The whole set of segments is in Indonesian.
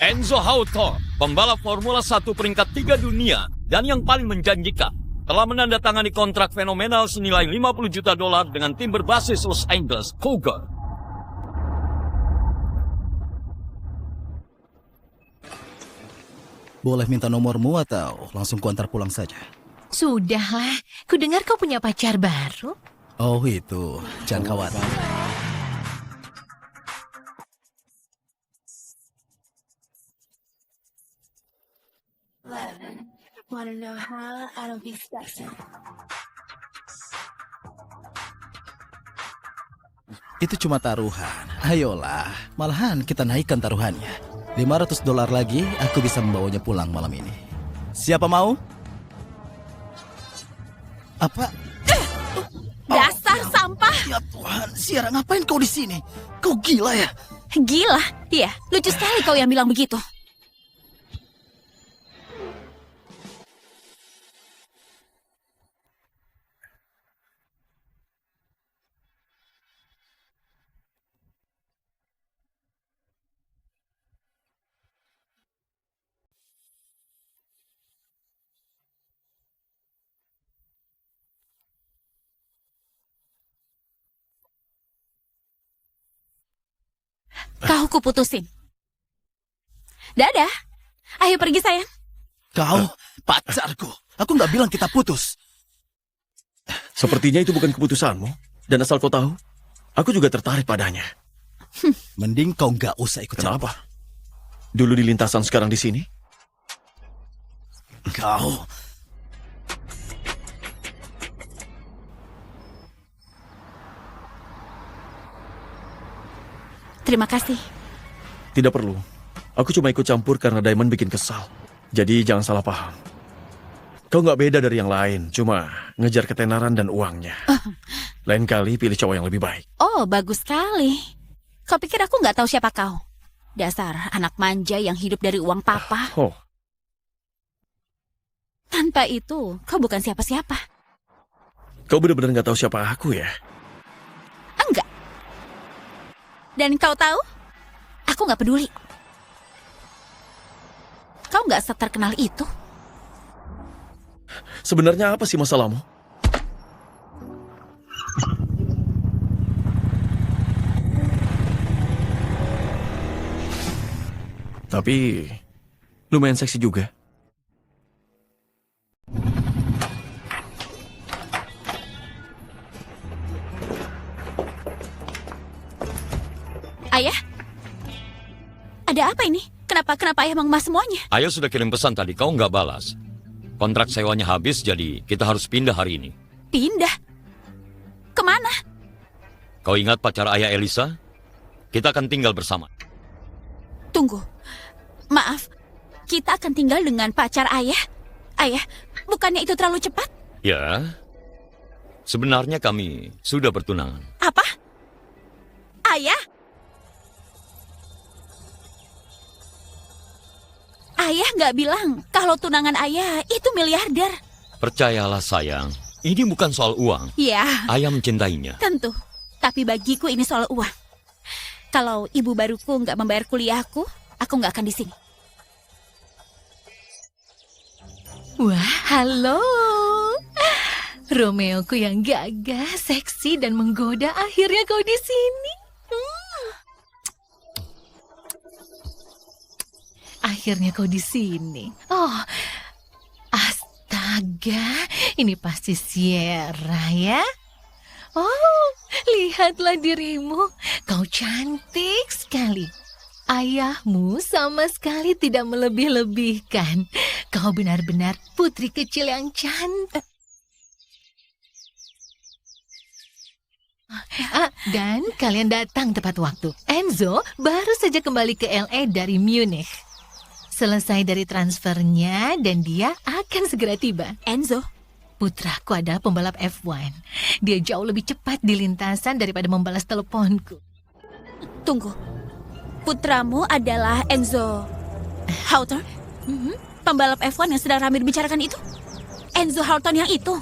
Enzo Hawthorne, pembalap Formula 1 peringkat 3 dunia dan yang paling menjanjikan, telah menandatangani kontrak fenomenal senilai $50 juta dengan tim berbasis Los Angeles, Cougar. Boleh minta nomormu atau langsung kuantar pulang saja? Sudahlah, kudengar kau punya pacar baru. Oh itu, jangan khawatir. Wanna know how? I don't be sexy. Itu cuma taruhan. Ayolah, malahan kita naikkan taruhannya. $500 lagi, aku bisa membawanya pulang malam ini. Siapa mau? Apa? Dasar sampah! Ya Tuhan, Sierra ngapain kau di sini? Kau gila ya? Gila? Iya, lucu sekali kau yang bilang begitu. Kau kuputusin. Dadah. Ayo pergi sayang. Kau pacarku. Aku nggak bilang kita putus. Sepertinya itu bukan keputusanmu. Dan asal kau tahu, aku juga tertarik padanya. Mending kau nggak usah ikut campur. Kenapa? Dulu di lintasan, sekarang di sini? Kau... Terima kasih. Tidak perlu. Aku cuma ikut campur karena Diamond bikin kesal. Jadi jangan salah paham. Kau nggak beda dari yang lain, cuma ngejar ketenaran dan uangnya. Lain kali pilih cowok yang lebih baik. Oh, bagus sekali. Kau pikir aku nggak tahu siapa kau? Dasar anak manja yang hidup dari uang papa. Oh, Tanpa itu, kau bukan siapa-siapa. kau benar-benar nggak tahu siapa aku ya? Enggak. Dan kau tahu, aku nggak peduli. Kau nggak seterkenal itu. Sebenarnya apa sih masalahmu? Tapi lumayan seksi juga. Ayah? Ada apa ini? Kenapa ayah mengemas semuanya? Ayah sudah kirim pesan tadi, kau nggak balas. Kontrak sewanya habis, jadi kita harus pindah hari ini. Pindah? Kemana? Kau ingat pacar ayah Elisa? Kita akan tinggal bersama. Tunggu. Maaf, kita akan tinggal dengan pacar ayah? Ayah, bukannya itu terlalu cepat? Ya, sebenarnya kami sudah bertunangan. Apa? Ayah? Ayah nggak bilang kalau tunangan ayah itu miliarder. Percayalah sayang, ini bukan soal uang. Ya, Ayah mencintainya. tentu. Tapi bagiku ini soal uang. Kalau ibu baruku nggak membayar kuliahku, aku nggak akan di sini. Wah, halo. Romeoku yang gagah, seksi, dan menggoda, akhirnya kau di sini. Akhirnya kau di sini. Oh, astaga, ini pasti Sierra ya? Oh, lihatlah dirimu, kau cantik sekali. Ayahmu sama sekali tidak melebih-lebihkan. Kau benar-benar putri kecil yang cantik. Dan kalian datang tepat waktu. Enzo baru saja kembali ke LA dari Munich. Selesai dari transfernya dan dia akan segera tiba. Enzo? Putraku adalah pembalap F1. Dia jauh lebih cepat di lintasan daripada membalas teleponku. Tunggu. Putramu adalah Enzo Hawthorne? Pembalap F1 yang sedang ramai dibicarakan itu? Enzo Hawthorne yang itu?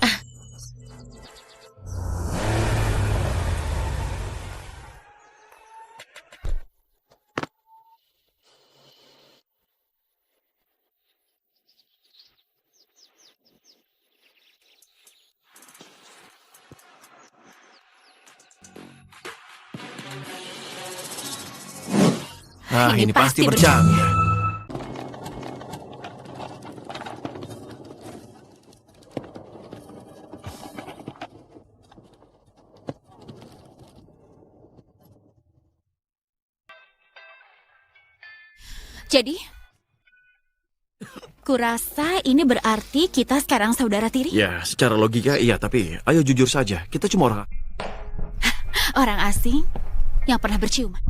ini pasti bercanda. Jadi, kurasa ini berarti kita sekarang saudara tiri? Ya, secara logika iya, tapi ayo jujur saja, kita cuma orang... Orang asing yang pernah berciuman.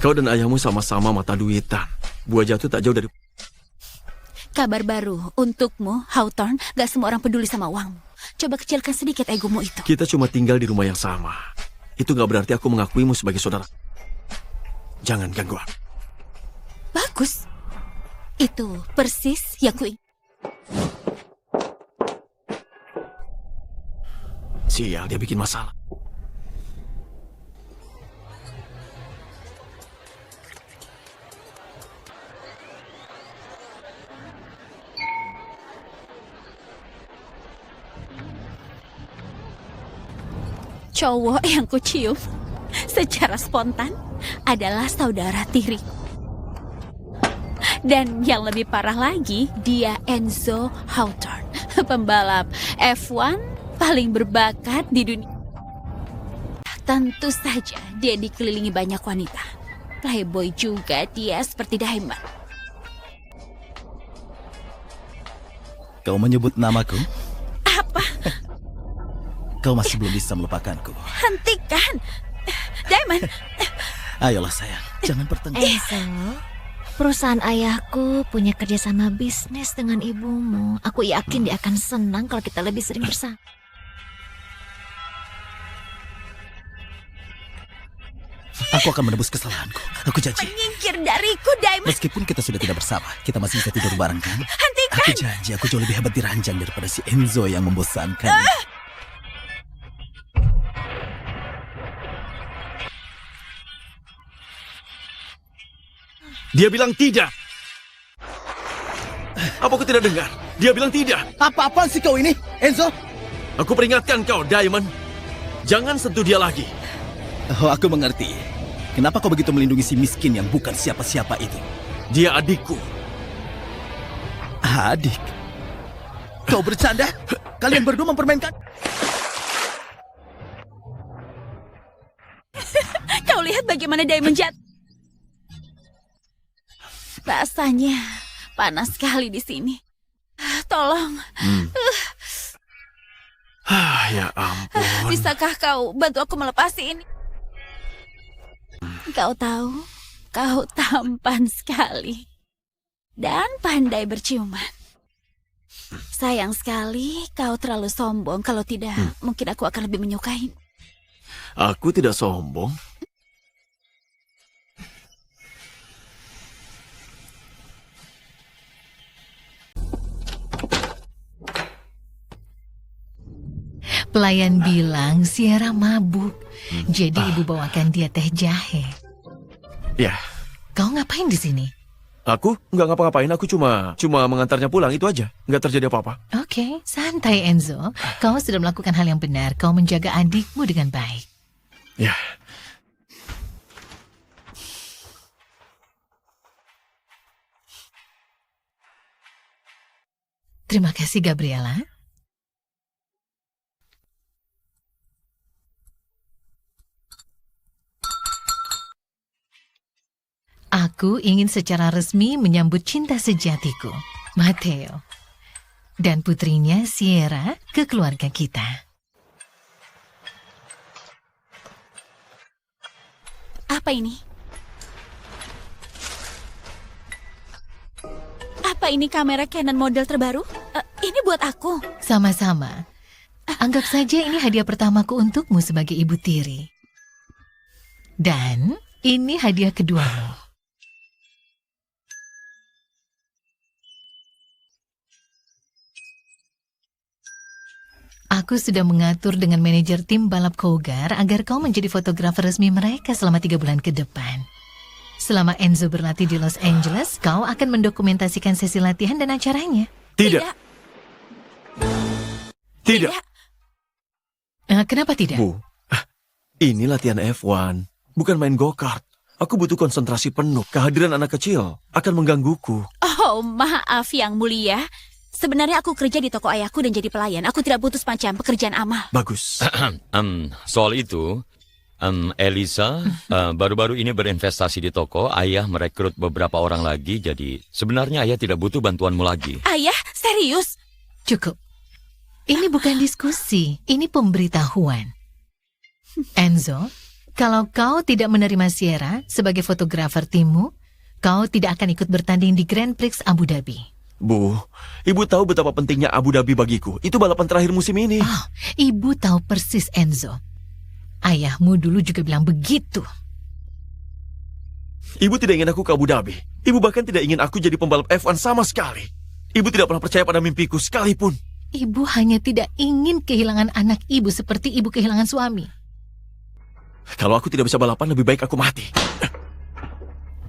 Kau dan ayahmu sama-sama mata duitan. Buah jatuh tak jauh dari... Kabar baru untukmu, Hawthorne. Gak semua orang peduli sama uangmu. Coba kecilkan sedikit egomu itu. Kita cuma tinggal di rumah yang sama. Itu gak berarti aku mengakuimu sebagai saudara. Jangan ganggu aku. Bagus. Itu persis yang kuingin. Sial, dia bikin masalah. Cowok yang kucium secara spontan adalah saudara tiri. Dan yang lebih parah lagi, dia Enzo Hawthorne, pembalap F1 paling berbakat di dunia. Tentu saja dia dikelilingi banyak wanita. Playboy juga dia seperti Diamond. Kau menyebut namaku? Apa? Kau masih belum bisa melupakanku. Hentikan! Diamond! Ayolah sayang, jangan bertengkar. Enzo, perusahaan ayahku punya kerjasama bisnis dengan ibumu. Aku yakin dia akan senang kalau kita lebih sering bersama. Aku akan menebus kesalahanku. Aku janji. Menyingkir dariku, Diamond! Meskipun kita sudah tidak bersama, kita masih bisa tidur bareng kan? Hentikan! Aku janji, aku jauh lebih hebat di ranjang daripada si Enzo yang membosankan. Dia bilang tidak. Apa aku tidak dengar? Dia bilang tidak. Apa-apaan sih kau ini, Enzo? Aku peringatkan kau, Diamond. Jangan sentuh dia lagi. Oh, aku mengerti. Kenapa kau begitu melindungi si miskin yang bukan siapa-siapa itu? Dia adikku. Adik? Kau bercanda? Kalian berdua mempermainkan? Kau lihat bagaimana Diamond jatuh. Rasanya panas sekali di sini. Tolong. Ya ampun. Bisakah kau bantu aku melepas ini? Kau tahu, kau tampan sekali. Dan pandai berciuman. Sayang sekali kau terlalu sombong. Kalau tidak, mungkin aku akan lebih menyukai. Aku tidak sombong. Pelayan bilang Sierra mabuk. Jadi ibu bawakan dia teh jahe. Ya, Kau ngapain di sini? aku nggak ngapa-ngapain. Aku cuma mengantarnya pulang, itu aja. Nggak terjadi apa-apa. Oke, santai Enzo. Kau sudah melakukan hal yang benar. Kau menjaga adikmu dengan baik. Ya, Terima kasih Gabriela. Aku ingin secara resmi menyambut cinta sejatiku, Matteo, dan putrinya Sierra ke keluarga kita. Apa ini? Apa ini kamera Canon model terbaru? Ini buat aku. Sama-sama. Anggap saja ini hadiah pertamaku untukmu sebagai ibu tiri. Dan ini hadiah keduamu. Aku sudah mengatur dengan manajer tim balap Cougar agar kau menjadi fotografer resmi mereka selama 3 bulan ke depan. Selama Enzo berlatih di Los Angeles, kau akan mendokumentasikan sesi latihan dan acaranya. tidak. Tidak. Kenapa tidak? Bu, ini latihan F1, bukan main go-kart. Aku butuh konsentrasi penuh. Kehadiran anak kecil akan menggangguku. Oh, maaf yang mulia. Sebenarnya aku kerja di toko ayahku dan jadi pelayan. Aku tidak butuh semacam pekerjaan amal. Bagus. Soal itu, Elisa baru-baru ini berinvestasi di toko. Ayah merekrut beberapa orang lagi, jadi sebenarnya ayah tidak butuh bantuanmu lagi. Ayah, serius? Cukup. Ini bukan diskusi, ini pemberitahuan. Enzo, kalau kau tidak menerima Sierra sebagai fotografer timmu, kau tidak akan ikut bertanding di Grand Prix Abu Dhabi. Bu, ibu tahu betapa pentingnya Abu Dhabi bagiku. Itu balapan terakhir musim ini. Oh, ibu tahu persis Enzo. Ayahmu dulu juga bilang begitu. Ibu tidak ingin aku ke Abu Dhabi. Ibu bahkan tidak ingin aku jadi pembalap F1 sama sekali. Ibu tidak pernah percaya pada mimpiku sekalipun. Ibu hanya tidak ingin kehilangan anak ibu seperti ibu kehilangan suami. Kalau aku tidak bisa balapan, lebih baik aku mati.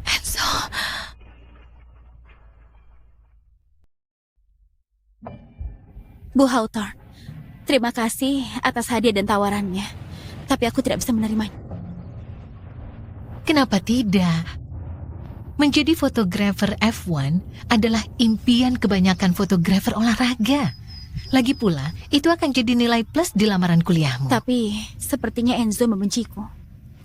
Enzo. Bu Hawthorne, terima kasih atas hadiah dan tawarannya. Tapi aku tidak bisa menerimanya. Kenapa tidak? Menjadi fotografer F1 adalah impian kebanyakan fotografer olahraga. Lagi pula, itu akan jadi nilai plus di lamaran kuliahmu. Tapi sepertinya Enzo membenciku.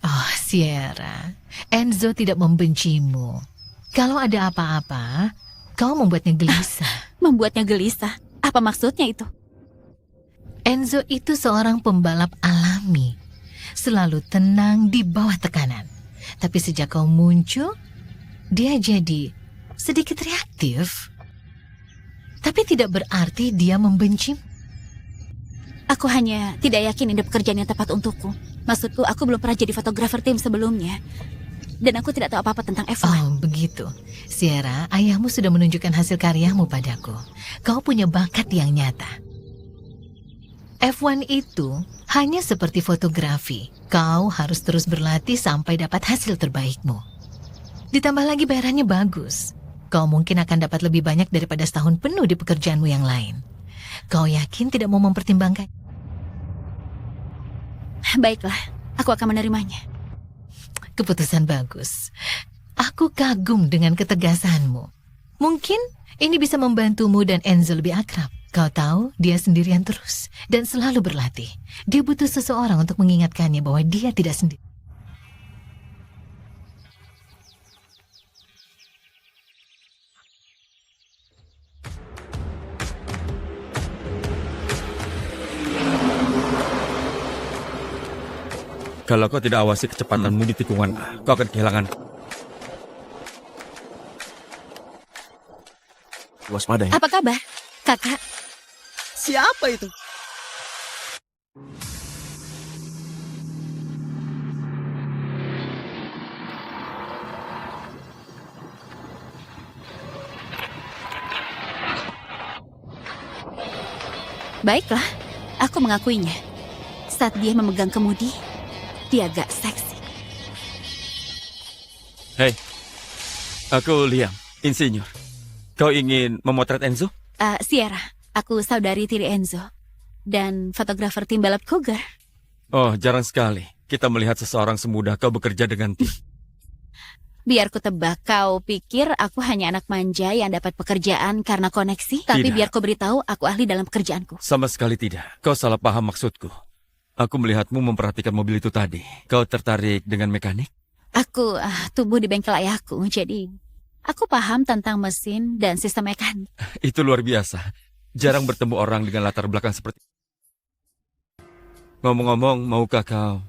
Oh, Sierra, Enzo tidak membencimu. Kalau ada apa-apa, kau membuatnya gelisah. Membuatnya gelisah? Apa maksudnya itu? Enzo itu seorang pembalap alami. Selalu tenang di bawah tekanan. Tapi sejak kau muncul, dia jadi sedikit reaktif. Tapi tidak berarti dia membenci. Aku hanya tidak yakin ini pekerjaan yang tepat untukku. Maksudku, aku belum pernah jadi fotografer tim sebelumnya. Dan aku tidak tahu apa-apa tentang F1. Oh, begitu. Sierra, ayahmu sudah menunjukkan hasil karyamu padaku. Kau punya bakat yang nyata. F1 itu hanya seperti fotografi. Kau harus terus berlatih sampai dapat hasil terbaikmu. Ditambah lagi bayarannya bagus. Kau mungkin akan dapat lebih banyak daripada setahun penuh di pekerjaanmu yang lain. Kau yakin tidak mau mempertimbangkan? Baiklah, aku akan menerimanya. Keputusan bagus. Aku kagum dengan ketegasanmu. Mungkin ini bisa membantumu dan Enzo lebih akrab. Kau tahu, dia sendirian terus dan selalu berlatih. Dia butuh seseorang untuk mengingatkannya bahwa dia tidak sendiri. Kalau kau tidak awasi kecepatanmu di tikungan A, kau akan kehilangan. Waspada ya. Apa kabar, kakak? Siapa itu? Baiklah, aku mengakuinya. Saat dia memegang kemudi, dia agak seksi. Hei, aku Liam, insinyur. Kau ingin memotret Enzo? Sierra, aku saudari tiri Enzo. Dan fotografer tim balap Cougar. Oh, jarang sekali kita melihat seseorang semudah kau bekerja dengan tim. Biar ku tebak, kau pikir aku hanya anak manja yang dapat pekerjaan karena koneksi? Tapi Tidak. biar kau beritahu, aku ahli dalam pekerjaanku. Sama sekali tidak. Kau salah paham maksudku. Aku melihatmu memperhatikan mobil itu tadi. Kau tertarik dengan mekanik? Aku tumbuh di bengkel ayahku, jadi aku paham tentang mesin dan sistem mekanik. Itu luar biasa. Jarang bertemu orang dengan latar belakang seperti. Ngomong-ngomong, maukah kau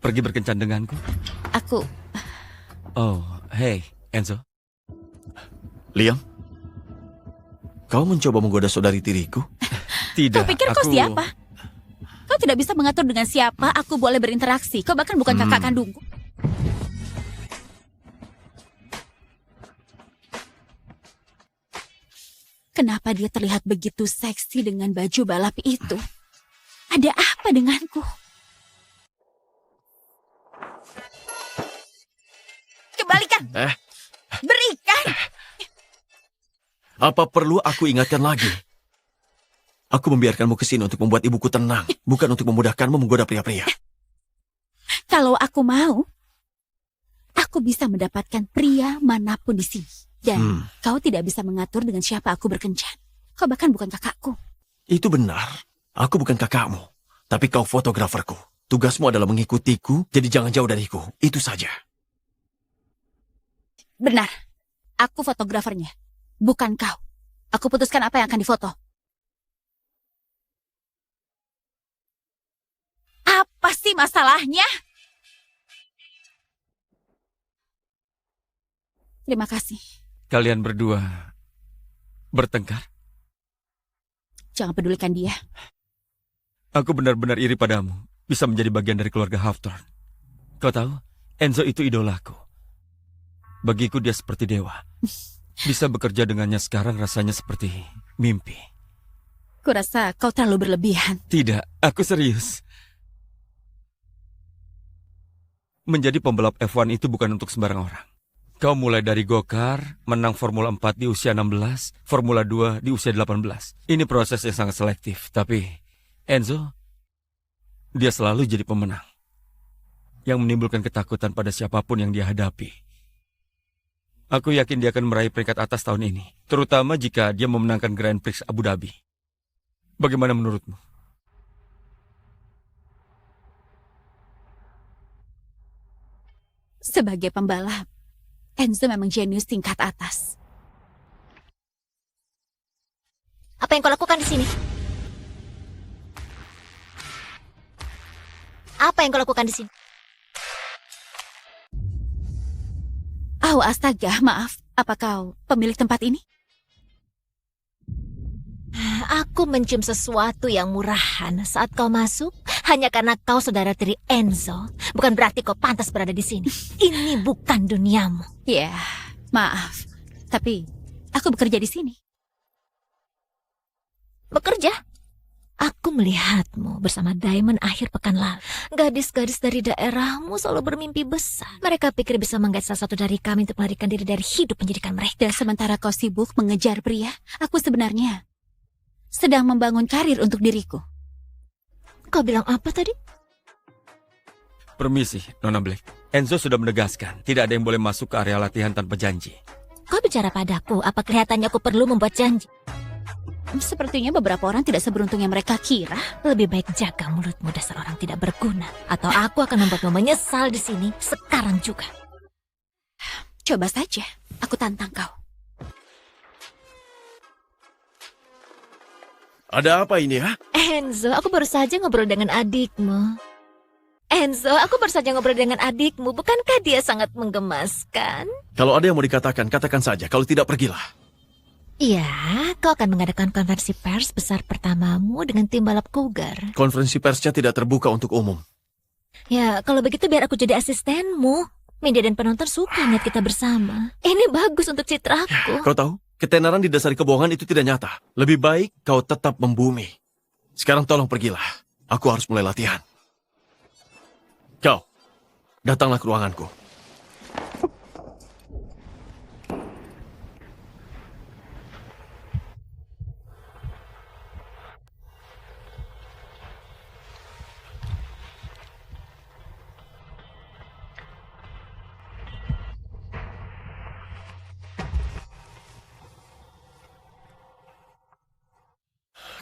pergi berkencan denganku? Aku, Oh, hey, Enzo. Liam, kau mencoba menggoda saudari tiriku? Tidak, kau pikir kau siapa? Kau tidak bisa mengatur dengan siapa aku boleh berinteraksi. Kau bahkan bukan kakak kandungku. Kenapa dia terlihat begitu seksi dengan baju balap itu? Ada apa denganku? Kembalikan! Berikan! Apa perlu aku ingatkan lagi? Aku membiarkanmu ke sini untuk membuat ibuku tenang, bukan untuk memudahkanmu menggoda pria-pria. Kalau aku mau, Aku bisa mendapatkan pria manapun di sini. Dan kau tidak bisa mengatur dengan siapa aku berkencan. Kau bahkan bukan kakakku. Itu benar. Aku bukan kakakmu. Tapi kau fotograferku. Tugasmu adalah mengikutiku, jadi jangan jauh dariku. Itu saja. Benar. Aku fotografernya. Bukan kau. Aku putuskan apa yang akan difoto. Apa sih masalahnya? Terima kasih. Kalian berdua bertengkar? Jangan pedulikan dia. Aku benar-benar iri padamu. Bisa menjadi bagian dari keluarga Hawthorne. Kau tahu, Enzo itu idolaku. Bagiku dia seperti dewa. Bisa bekerja dengannya sekarang rasanya seperti mimpi. Kurasa kau terlalu berlebihan. Tidak, aku serius. Menjadi pembalap F1 itu bukan untuk sembarang orang. Kau mulai dari go-kart, menang Formula 4 di usia 16, Formula 2 di usia 18. Ini proses yang sangat selektif, tapi Enzo, dia selalu jadi pemenang. Yang menimbulkan ketakutan pada siapapun yang dia hadapi. Aku yakin dia akan meraih peringkat atas tahun ini, terutama jika dia memenangkan Grand Prix Abu Dhabi. Bagaimana menurutmu? Sebagai pembalap, Enzo memang jenius tingkat atas. Apa yang kau lakukan di sini? Apa yang kau lakukan di sini? Oh, astaga, maaf. Apa kau pemilik tempat ini? Aku mencium sesuatu yang murahan saat kau masuk hanya karena kau saudara tiri Enzo. Bukan berarti kau pantas berada di sini. Ini bukan duniamu. Ya, maaf. Tapi aku bekerja di sini. Bekerja? Aku melihatmu bersama Diamond akhir pekan lalu. Gadis-gadis dari daerahmu selalu bermimpi besar. Mereka pikir bisa menggait salah satu dari kami untuk melarikan diri dari hidup pendidikan mereka. Dan sementara kau sibuk mengejar pria, aku sebenarnya sedang membangun karir untuk diriku. Kau bilang apa tadi? Permisi, Nona Black. Enzo sudah menegaskan, tidak ada yang boleh masuk ke area latihan tanpa janji. Kau bicara padaku, apa kelihatannya aku perlu membuat janji? Sepertinya beberapa orang tidak seberuntung yang mereka kira. Lebih baik jaga mulutmu, dasar orang tidak berguna. Atau aku akan membuatmu menyesal di sini sekarang juga. Coba saja, aku tantang kau. Ada apa ini ya? Enzo, aku baru saja ngobrol dengan adikmu. Enzo, aku baru saja ngobrol dengan adikmu. Bukankah dia sangat menggemaskan? Kalau ada yang mau dikatakan, katakan saja. Kalau tidak, pergilah. Iya, kau akan mengadakan konferensi pers besar pertamamu dengan tim balap Cougar. Konferensi persnya tidak terbuka untuk umum. Ya, kalau begitu biar aku jadi asistenmu. Media dan penonton suka lihat kita bersama. Ini bagus untuk citraku. Kau tahu, ketenaran didasari kebohongan itu tidak nyata. Lebih baik kau tetap membumi. Sekarang tolong pergilah. Aku harus mulai latihan. Kau, datanglah ke ruanganku.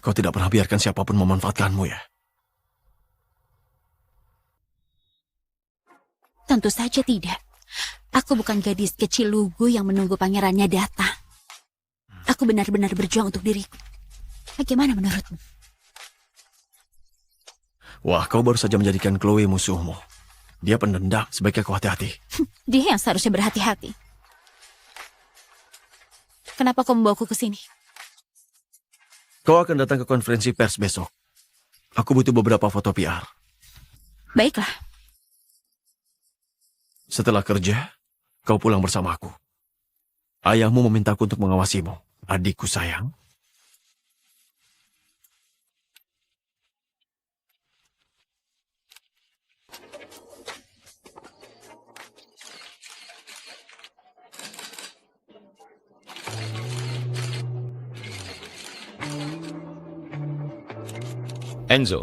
Kau tidak pernah biarkan siapapun memanfaatkanmu ya? Tentu saja tidak. Aku bukan gadis kecil lugu yang menunggu pangerannya datang. Aku benar-benar berjuang untuk diriku. Bagaimana menurutmu? Wah, kau baru saja menjadikan Chloe musuhmu. Dia pendendam, sebaiknya kau hati-hati. Dia yang seharusnya berhati-hati. Kenapa kau membawaku ke sini? Kau akan datang ke konferensi pers besok. Aku butuh beberapa foto PR. Baiklah. Setelah kerja, kau pulang bersama aku. Ayahmu memintaku untuk mengawasimu. Adikku sayang. Enzo,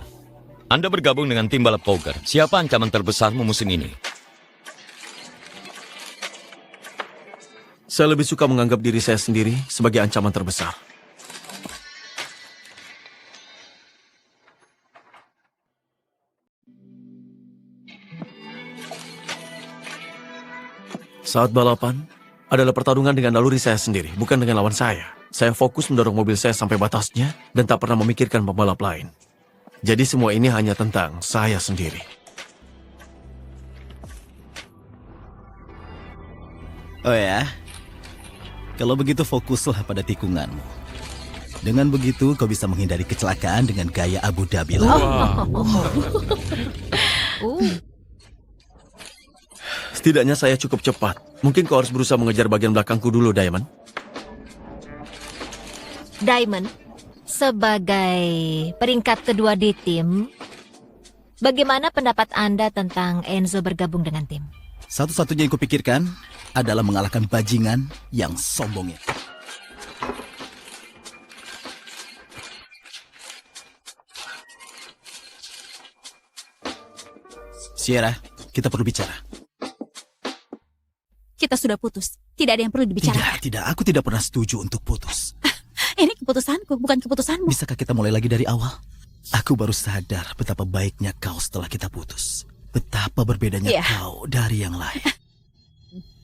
Anda bergabung dengan tim balap Cougar. Siapa ancaman terbesarmu musim ini? Saya lebih suka menganggap diri saya sendiri sebagai ancaman terbesar. Saat balapan adalah pertarungan dengan naluri saya sendiri, bukan dengan lawan saya. Saya fokus mendorong mobil saya sampai batasnya dan tak pernah memikirkan pembalap lain. Jadi semua ini hanya tentang saya sendiri. Oh ya? Kalau begitu fokuslah pada tikunganmu. Dengan begitu kau bisa menghindari kecelakaan dengan gaya Abu Dhabi. Setidaknya saya cukup cepat. Mungkin kau harus berusaha mengejar bagian belakangku dulu, Diamond. Diamond, sebagai peringkat kedua di tim, bagaimana pendapat Anda tentang Enzo bergabung dengan tim? Satu-satunya yang kupikirkan adalah mengalahkan bajingan yang sombong itu. Sierra, kita perlu bicara. Kita sudah putus. Tidak ada yang perlu dibicarakan. Tidak, aku tidak pernah setuju untuk putus. Ini keputusanku, bukan keputusanmu. Bisakah kita mulai lagi dari awal? Aku baru sadar betapa baiknya kau setelah kita putus. Betapa berbedanya kau dari yang lain.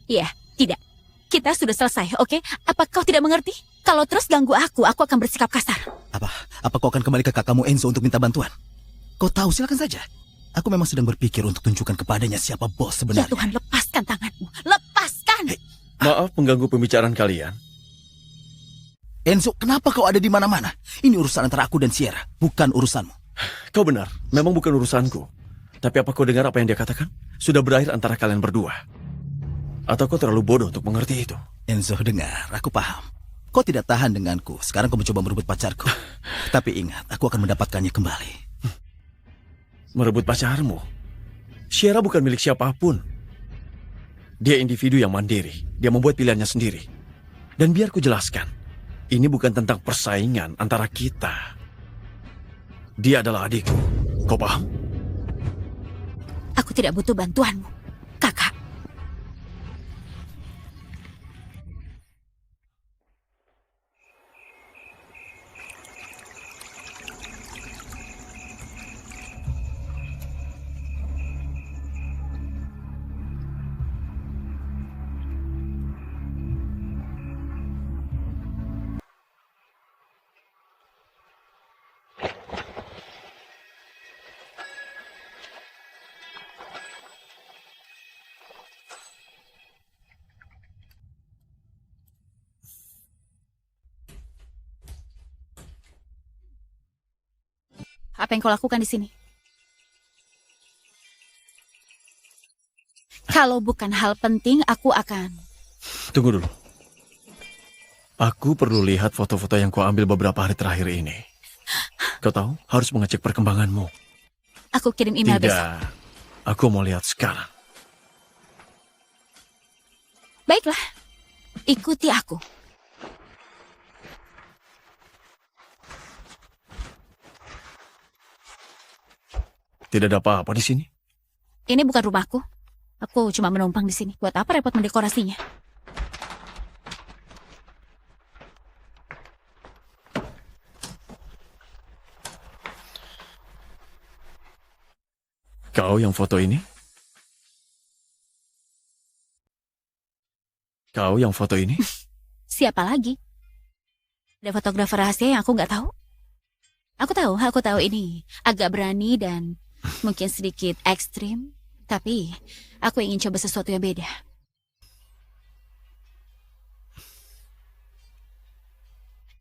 Iya, tidak. Kita sudah selesai, oke? Apa kau tidak mengerti? Kalau terus ganggu aku akan bersikap kasar. Apa kau akan kembali ke kakakmu Enzo untuk minta bantuan? Kau tahu, silakan saja. Aku memang sedang berpikir untuk tunjukkan kepadanya siapa bos sebenarnya. Ya Tuhan, lepaskan tanganmu. Lepaskan! Hey. Maaf mengganggu pembicaraan kalian. Enzo, kenapa kau ada di mana-mana? Ini urusan antara aku dan Sierra, bukan urusanmu. Kau benar, memang bukan urusanku. Tapi apa kau dengar apa yang dia katakan? Sudah berakhir antara kalian berdua. Atau kau terlalu bodoh untuk mengerti itu? Enzo, dengar, aku paham. Kau tidak tahan denganku, sekarang kau mencoba merebut pacarku. Tapi ingat, aku akan mendapatkannya kembali. Merebut pacarmu? Sierra bukan milik siapapun. Dia individu yang mandiri. Dia membuat pilihannya sendiri. Dan biar ku jelaskan, ini bukan tentang persaingan antara kita. Dia adalah adikku. Kau paham? Aku tidak butuh bantuanmu, kakak. Apa yang kau lakukan di sini? Kalau bukan hal penting, aku akan... Tunggu dulu. Aku perlu lihat foto-foto yang kau ambil beberapa hari terakhir ini. Kau tahu, harus mengecek perkembanganmu. Aku kirim email besok. Tidak, aku mau lihat sekarang. Baiklah, ikuti aku. Tidak ada apa-apa di sini. Ini bukan rumahku. Aku cuma menumpang di sini. Buat apa repot mendekorasinya? Kau yang foto ini? Kau yang foto ini? Siapa lagi? Ada fotografer rahasia yang aku nggak tahu? Aku tahu ini agak berani dan mungkin sedikit ekstrim, tapi aku ingin coba sesuatu yang beda.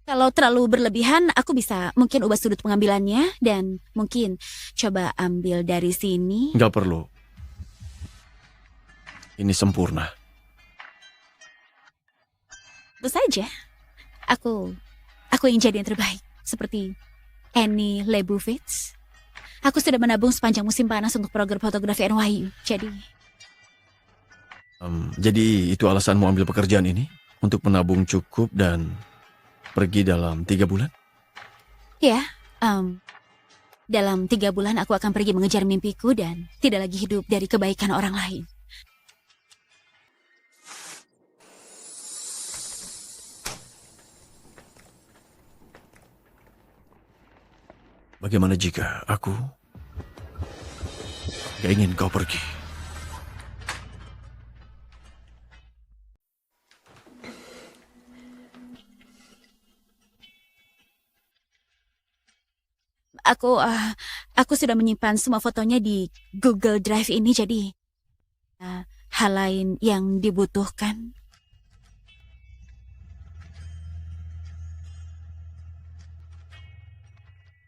Kalau terlalu berlebihan, aku bisa mungkin ubah sudut pengambilannya dan mungkin coba ambil dari sini. Nggak perlu. Ini sempurna. Tentu saja. Aku ingin jadi yang terbaik, seperti Annie Leibovitz. Aku sudah menabung sepanjang musim panas untuk program fotografi NYU. Jadi itu alasanmu ambil pekerjaan ini? Untuk menabung cukup dan pergi dalam 3 bulan? Ya, dalam 3 bulan aku akan pergi mengejar mimpiku dan tidak lagi hidup dari kebaikan orang lain. Bagaimana jika aku gak ingin kau pergi? Aku sudah menyimpan semua fotonya di Google Drive ini, jadi hal lain yang dibutuhkan.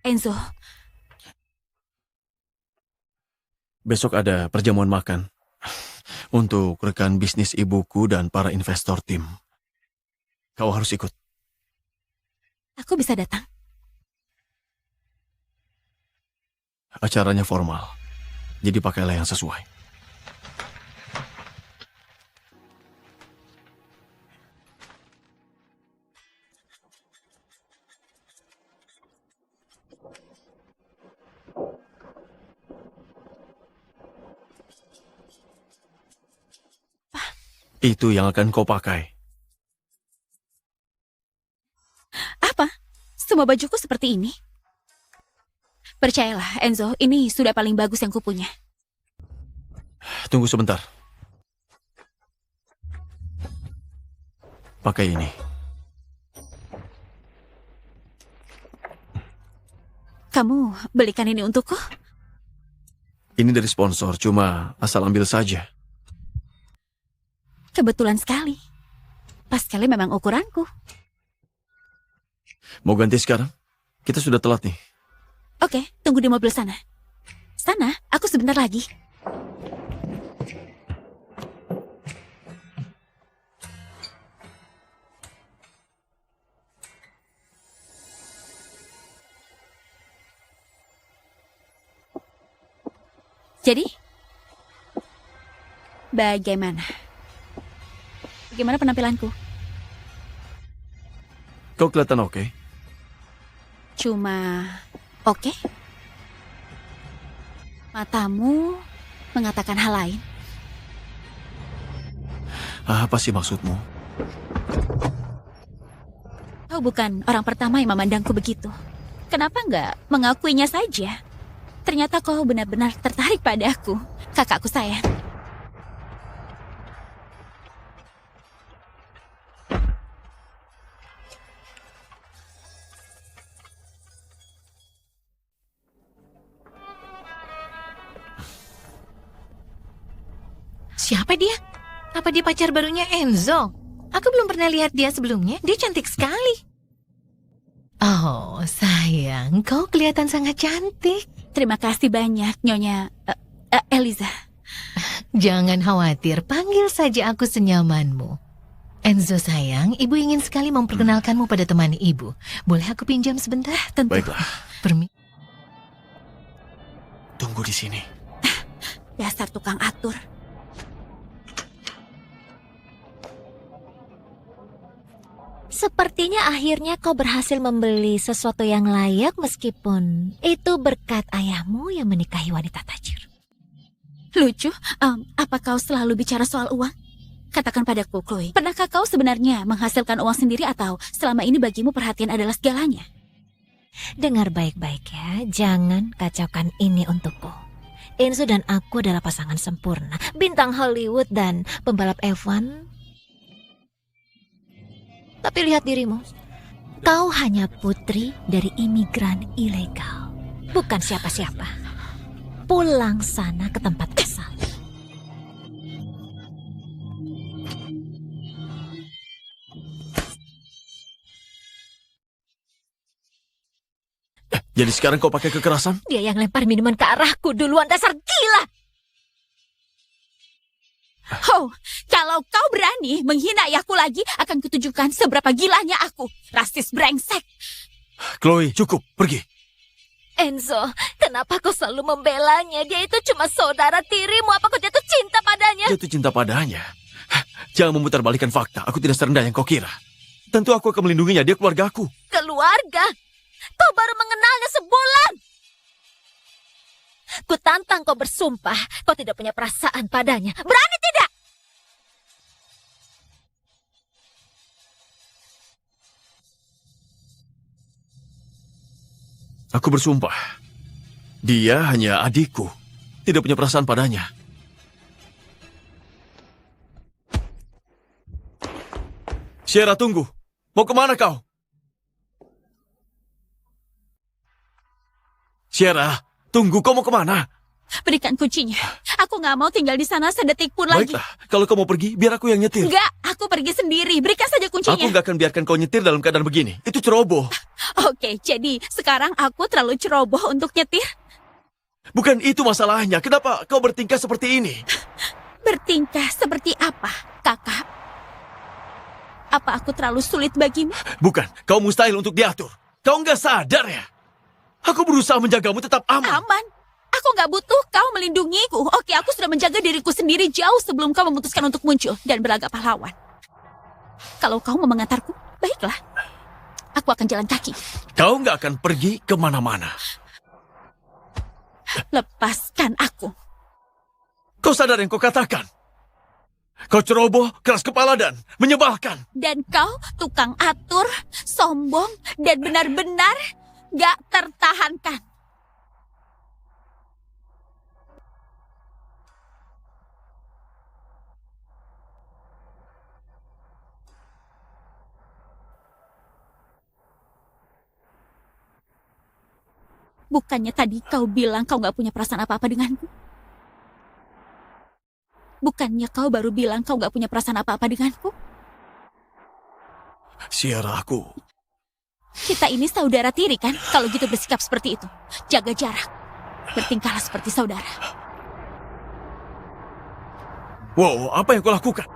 Enzo, Besok ada perjamuan makan untuk rekan bisnis ibuku dan para investor tim. Kau harus ikut. aku bisa datang. Acaranya formal, jadi pakailah yang sesuai. Itu yang akan kau pakai. Apa? Semua bajuku seperti ini? Percayalah, Enzo, ini sudah paling bagus yang kupunya. Tunggu sebentar. Pakai ini. Kamu belikan ini untukku? Ini dari sponsor, cuma asal ambil saja. Kebetulan sekali. Pas sekali memang ukuranku. Mau ganti sekarang? Kita sudah telat nih. Oke, tunggu di mobil sana. Sana, aku sebentar lagi. Jadi, bagaimana? Bagaimana penampilanku? Kau kelihatan oke. Cuma oke? Matamu mengatakan hal lain. Apa sih maksudmu? Kau bukan orang pertama yang memandangku begitu. Kenapa nggak mengakuinya saja? Ternyata kau benar-benar tertarik padaku, kakakku sayang. Siapa dia? Apa dia pacar barunya Enzo? Aku belum pernah lihat dia sebelumnya. Dia cantik sekali. Oh, sayang, kau kelihatan sangat cantik. Terima kasih banyak, Nyonya Eliza. Jangan khawatir, panggil saja aku senyamanmu. Enzo sayang, ibu ingin sekali memperkenalkanmu pada teman ibu. Boleh aku pinjam sebentar? Tentu. Baiklah. Tunggu di sini. Dasar tukang atur. Sepertinya akhirnya kau berhasil membeli sesuatu yang layak meskipun itu berkat ayahmu yang menikahi wanita tajir. Lucu, apa kau selalu bicara soal uang? Katakan padaku, Chloe, pernahkah kau sebenarnya menghasilkan uang sendiri atau selama ini bagimu perhatian adalah segalanya? Dengar baik-baik ya, jangan kacaukan ini untukku. Enzo dan aku adalah pasangan sempurna, bintang Hollywood dan pembalap F1. Tapi lihat dirimu, kau hanya putri dari imigran ilegal, bukan siapa-siapa. Pulang sana ke tempat asal. Jadi sekarang kau pakai kekerasan? Dia yang lempar minuman ke arahku duluan, dasar gila! Oh, kalau kau berani menghina ayahku lagi, akan kutunjukkan seberapa gilanya aku. Rasis brengsek. Chloe, cukup, pergi. Enzo, kenapa kau selalu membelanya? Dia itu cuma saudara tirimu. Apa kau jatuh cinta padanya? Jatuh cinta padanya. Jangan memutarbalikkan fakta. Aku tidak serendah yang kau kira. Tentu aku akan melindunginya. Dia keluarga aku. Keluarga? Kau baru mengenalnya sebulan. Ku tantang kau bersumpah, kau tidak punya perasaan padanya. Berani tidak? Aku bersumpah, dia hanya adikku, tidak punya perasaan padanya. Sierra, tunggu. Mau kemana kau? Sierra, tunggu, kau mau kemana? Berikan kuncinya. Aku nggak mau tinggal di sana sedetik pun lagi. Baiklah, kalau kau mau pergi, biar aku yang nyetir. Enggak, aku pergi sendiri. Berikan saja kuncinya. Aku nggak akan biarkan kau nyetir dalam keadaan begini. Itu ceroboh. Oke, jadi sekarang aku terlalu ceroboh untuk nyetir. Bukan itu masalahnya. Kenapa kau bertingkah seperti ini? Bertingkah seperti apa, kakak? Apa aku terlalu sulit bagimu? Bukan, kau mustahil untuk diatur. Kau nggak sadar ya? Aku berusaha menjagamu tetap aman. Aman. Aku nggak butuh kau melindungiku. Oke, aku sudah menjaga diriku sendiri jauh sebelum kau memutuskan untuk muncul dan berlagak pahlawan. Kalau kau mau mengantarku, baiklah. Aku akan jalan kaki. Kau nggak akan pergi kemana-mana. Lepaskan aku. Kau sadar yang kau katakan? Kau ceroboh, keras kepala dan menyebalkan. Dan kau tukang atur, sombong, dan benar-benar gak tertahankan. Bukannya tadi kau bilang kau gak punya perasaan apa-apa denganku? Bukannya kau baru bilang kau gak punya perasaan apa-apa denganku? Sierra, aku... Kita ini saudara tiri kan? Kalau gitu bersikap seperti itu. Jaga jarak. Bertingkahlah seperti saudara. Wow, apa yang kau lakukan?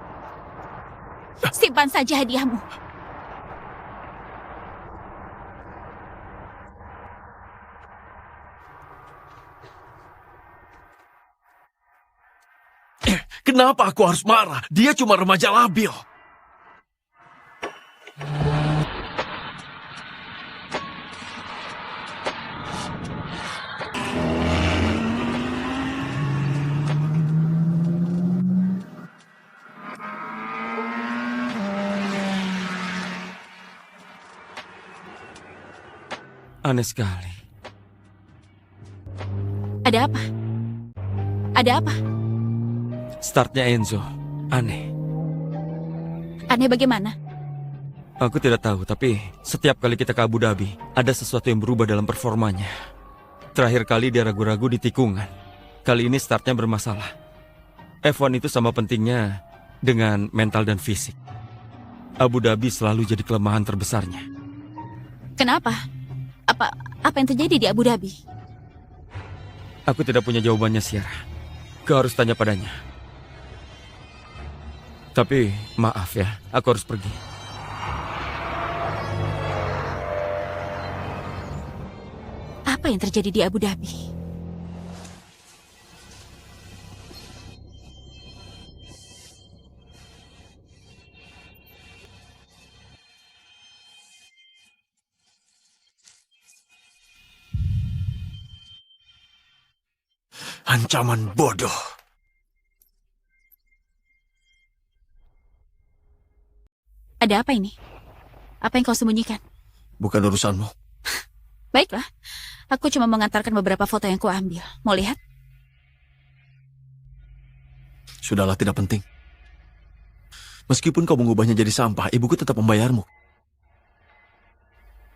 Simpan saja hadiahmu. Kenapa aku harus marah? Dia cuma remaja labil. Aneh sekali. Ada apa? Ada apa? Startnya Enzo. Aneh. Aneh bagaimana? Aku tidak tahu, tapi setiap kali kita ke Abu Dhabi, ada sesuatu yang berubah dalam performanya. Terakhir kali dia ragu-ragu di tikungan. Kali ini startnya bermasalah. F1 itu sama pentingnya dengan mental dan fisik. Abu Dhabi selalu jadi kelemahan terbesarnya. Kenapa? Apa yang terjadi di Abu Dhabi? Aku tidak punya jawabannya, Sierra. Kau harus tanya padanya. Tapi maaf ya, aku harus pergi. Apa yang terjadi di Abu Dhabi? Ancaman bodoh. Ada apa ini? Apa yang kau sembunyikan? Bukan urusanmu. Baiklah, aku cuma mengantarkan beberapa foto yang kuambil. Mau lihat? Sudahlah, tidak penting. Meskipun kau mengubahnya jadi sampah, ibuku tetap membayarmu.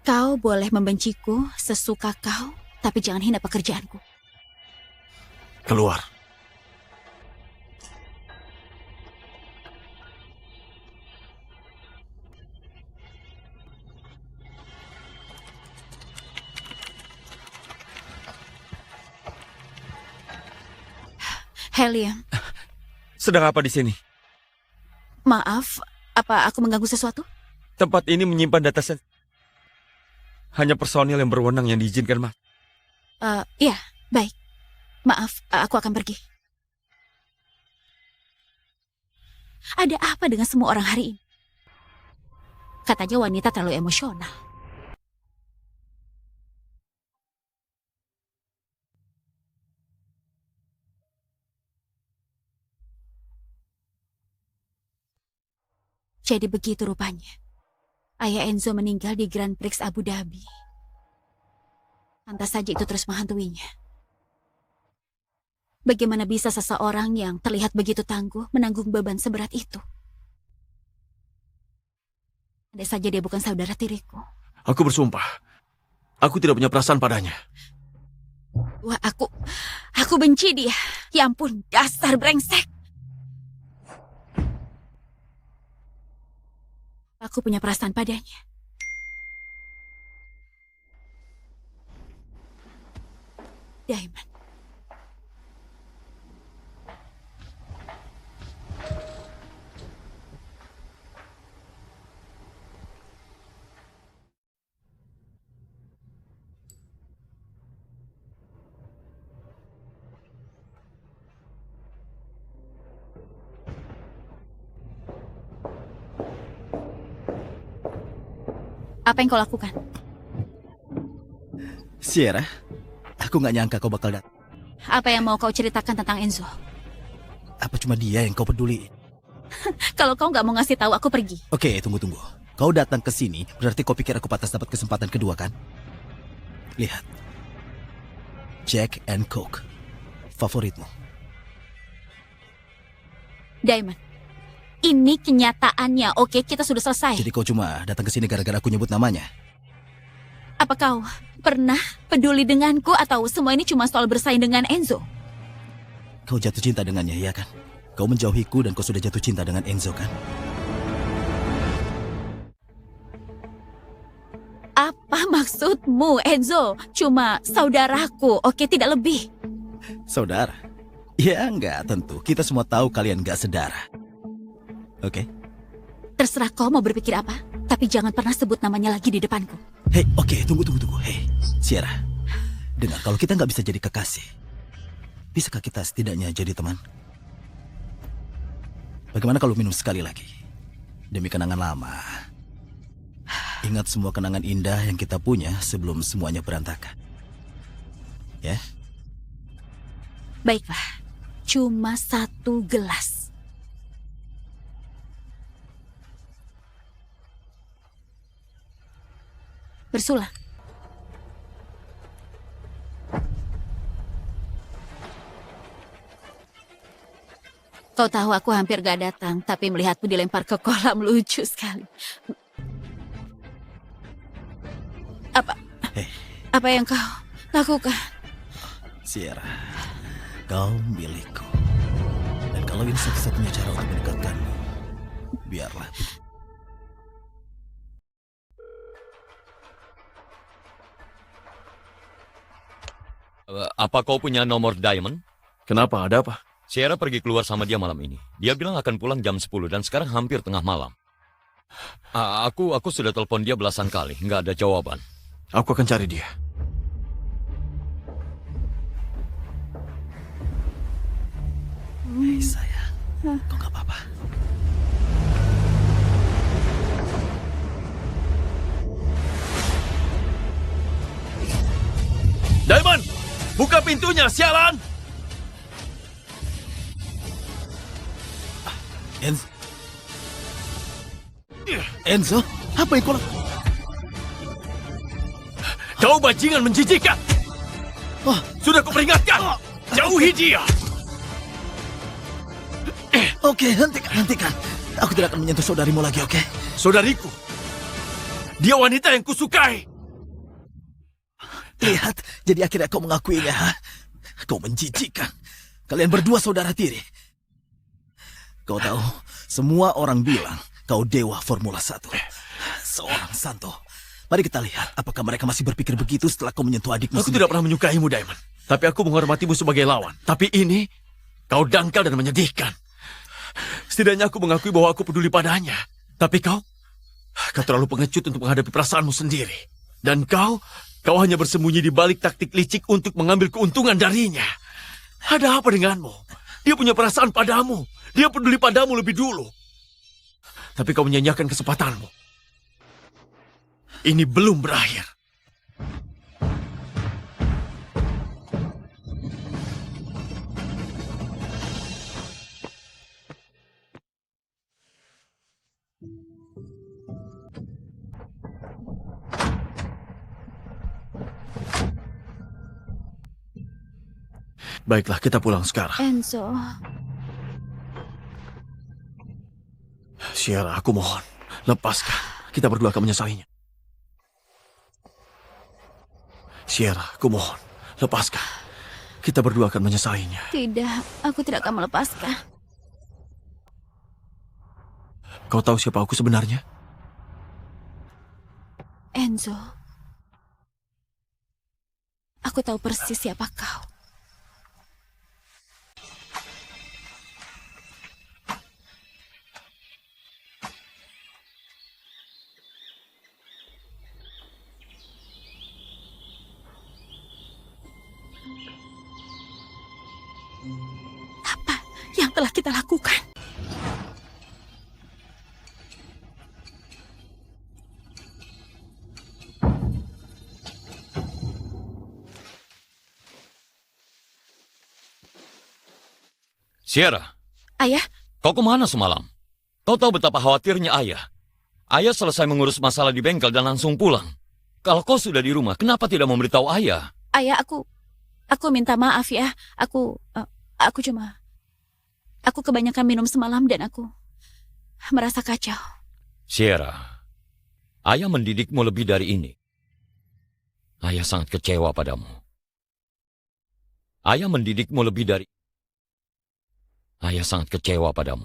Kau boleh membenciku sesuka kau, tapi jangan hina pekerjaanku. Keluar. Helium, Sedang apa di sini? maaf, apa aku mengganggu sesuatu? Tempat ini menyimpan data sen. Hanya personil yang berwenang yang diizinkan, Mas. Iya, baik. Maaf, aku akan pergi. Ada apa dengan semua orang hari ini? Katanya wanita terlalu emosional. Jadi begitu rupanya. Ayah Enzo meninggal di Grand Prix Abu Dhabi. Pantas saja itu terus menghantuinya. Bagaimana bisa seseorang yang terlihat begitu tangguh menanggung beban seberat itu? Andai saja dia bukan saudara tiriku. Aku bersumpah, aku tidak punya perasaan padanya. Wah, aku benci dia. Ya ampun, dasar brengsek. Aku punya perasaan padanya. Diamond. Apa yang kau lakukan? Sierra, aku nggak nyangka kau bakal datang. Apa yang mau kau ceritakan tentang Enzo? Apa cuma dia yang kau peduli? Kalau kau nggak mau ngasih tahu, aku pergi. Oke, tunggu. Kau datang ke sini, berarti kau pikir aku pantas dapat kesempatan kedua, kan? Lihat. Jack and Coke. Favoritmu. Diamond, ini kenyataannya, oke? Kita sudah selesai. Jadi kau cuma datang ke sini gara-gara aku nyebut namanya? Apa kau pernah peduli denganku atau semua ini cuma soal bersaing dengan Enzo? Kau jatuh cinta dengannya, ya kan? Kau menjauhiku dan kau sudah jatuh cinta dengan Enzo, kan? Apa maksudmu, Enzo? Cuma saudaraku, oke? Tidak lebih. Saudara? Ya enggak, tentu. Kita semua tahu kalian enggak sedara. Oke? Terserah kau mau berpikir apa, tapi jangan pernah sebut namanya lagi di depanku. Hei, oke, tunggu. Hei, Sierra. Dengar, kalau kita nggak bisa jadi kekasih, bisakah kita setidaknya jadi teman? Bagaimana kalau minum sekali lagi? Demi kenangan lama. Ingat semua kenangan indah yang kita punya sebelum semuanya berantakan. Ya? Baiklah, cuma 1 gelas. Bersulah. Kau tahu aku hampir gak datang, tapi melihatmu dilempar ke kolam lucu sekali. Apa yang kau lakukan? Sierra, kau milikku. Dan kalau ini satu-satunya cara untuk mendekatkanmu, biarlah. Apa kau punya nomor Diamond? Kenapa? Ada apa? Sierra pergi keluar sama dia malam ini. Dia bilang akan pulang jam 10 dan sekarang hampir tengah malam. Aku sudah telepon dia belasan kali, nggak ada jawaban. Aku akan cari dia. Hei sayang, kau nggak apa-apa. Diamond! Buka pintunya, sialan! Enzo, apa yang kau lakukan? Kau bajingan menjijikan! Oh, Sudah kuperingatkan! Jauhi dia! Oke, hentikan. Aku tidak akan menyentuh saudarimu lagi, oke? Saudariku! Dia wanita yang kusukai! Lihat, jadi akhirnya kau mengakuinya, ha? Kau menjijikkan. Kalian berdua saudara tiri. Kau tahu, semua orang bilang kau dewa Formula 1. Seorang Santo. Mari kita lihat apakah mereka masih berpikir begitu setelah kau menyentuh adikmu Aku sendiri. tidak pernah menyukaimu, Diamond. Tapi aku menghormatimu sebagai lawan. Tapi ini, kau dangkal dan menyedihkan. Setidaknya aku mengakui bahwa aku peduli padanya. Tapi kau terlalu pengecut untuk menghadapi perasaanmu sendiri. Dan kau hanya bersembunyi di balik taktik licik untuk mengambil keuntungan darinya. Ada apa denganmu? Dia punya perasaan padamu. Dia peduli padamu lebih dulu. Tapi kau menyanyiakan kesempatanmu. Ini belum berakhir. Baiklah, kita pulang sekarang. Enzo, Sierra, aku mohon. Lepaskan. Kita berdua akan menyesalinya. Sierra, aku mohon. Lepaskan. Kita berdua akan menyesalinya. tidak, aku tidak akan melepaskan. Kau tahu siapa aku sebenarnya? Enzo, aku tahu persis siapa kau. Apa yang telah kita lakukan? Sierra, Ayah, kau kemana semalam? Kau tahu betapa khawatirnya ayah. Ayah selesai mengurus masalah di bengkel dan langsung pulang. Kalau kau sudah di rumah, kenapa tidak memberitahu ayah? ayah, aku minta maaf ya. Aku kebanyakan minum semalam dan aku merasa kacau. Sierra, ayah mendidikmu lebih dari ini. Ayah sangat kecewa padamu. Ayah mendidikmu lebih dari... Ayah sangat kecewa padamu.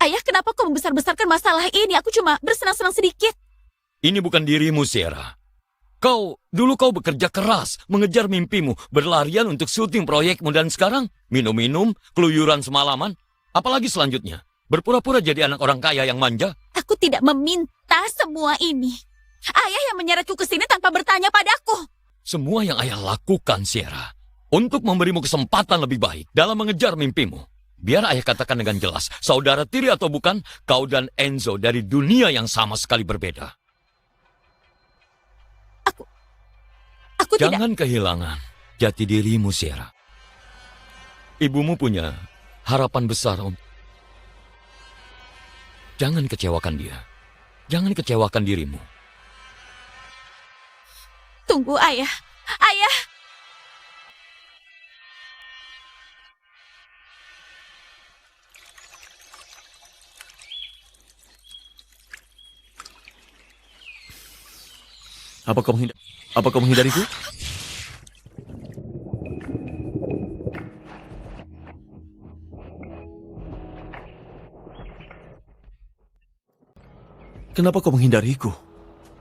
Ayah, kenapa kau membesar-besarkan masalah ini? Aku cuma bersenang-senang sedikit. Ini bukan dirimu, Sierra. Dulu kau bekerja keras, mengejar mimpimu, berlarian untuk syuting proyekmu, dan sekarang minum-minum, keluyuran semalaman. Apalagi selanjutnya, berpura-pura jadi anak orang kaya yang manja. Aku tidak meminta semua ini. Ayah yang menyeretku ke sini tanpa bertanya padaku. Semua yang ayah lakukan, Sierra, untuk memberimu kesempatan lebih baik dalam mengejar mimpimu. Biar ayah katakan dengan jelas, saudara tiri atau bukan, kau dan Enzo dari dunia yang sama sekali berbeda. Aku tidak... Jangan kehilangan jati dirimu, Sierra. Ibumu punya harapan besar. Jangan kecewakan dia. Jangan kecewakan dirimu. Tunggu, Ayah. Ayah! Apa kau menghindariku? Kenapa kau menghindariku?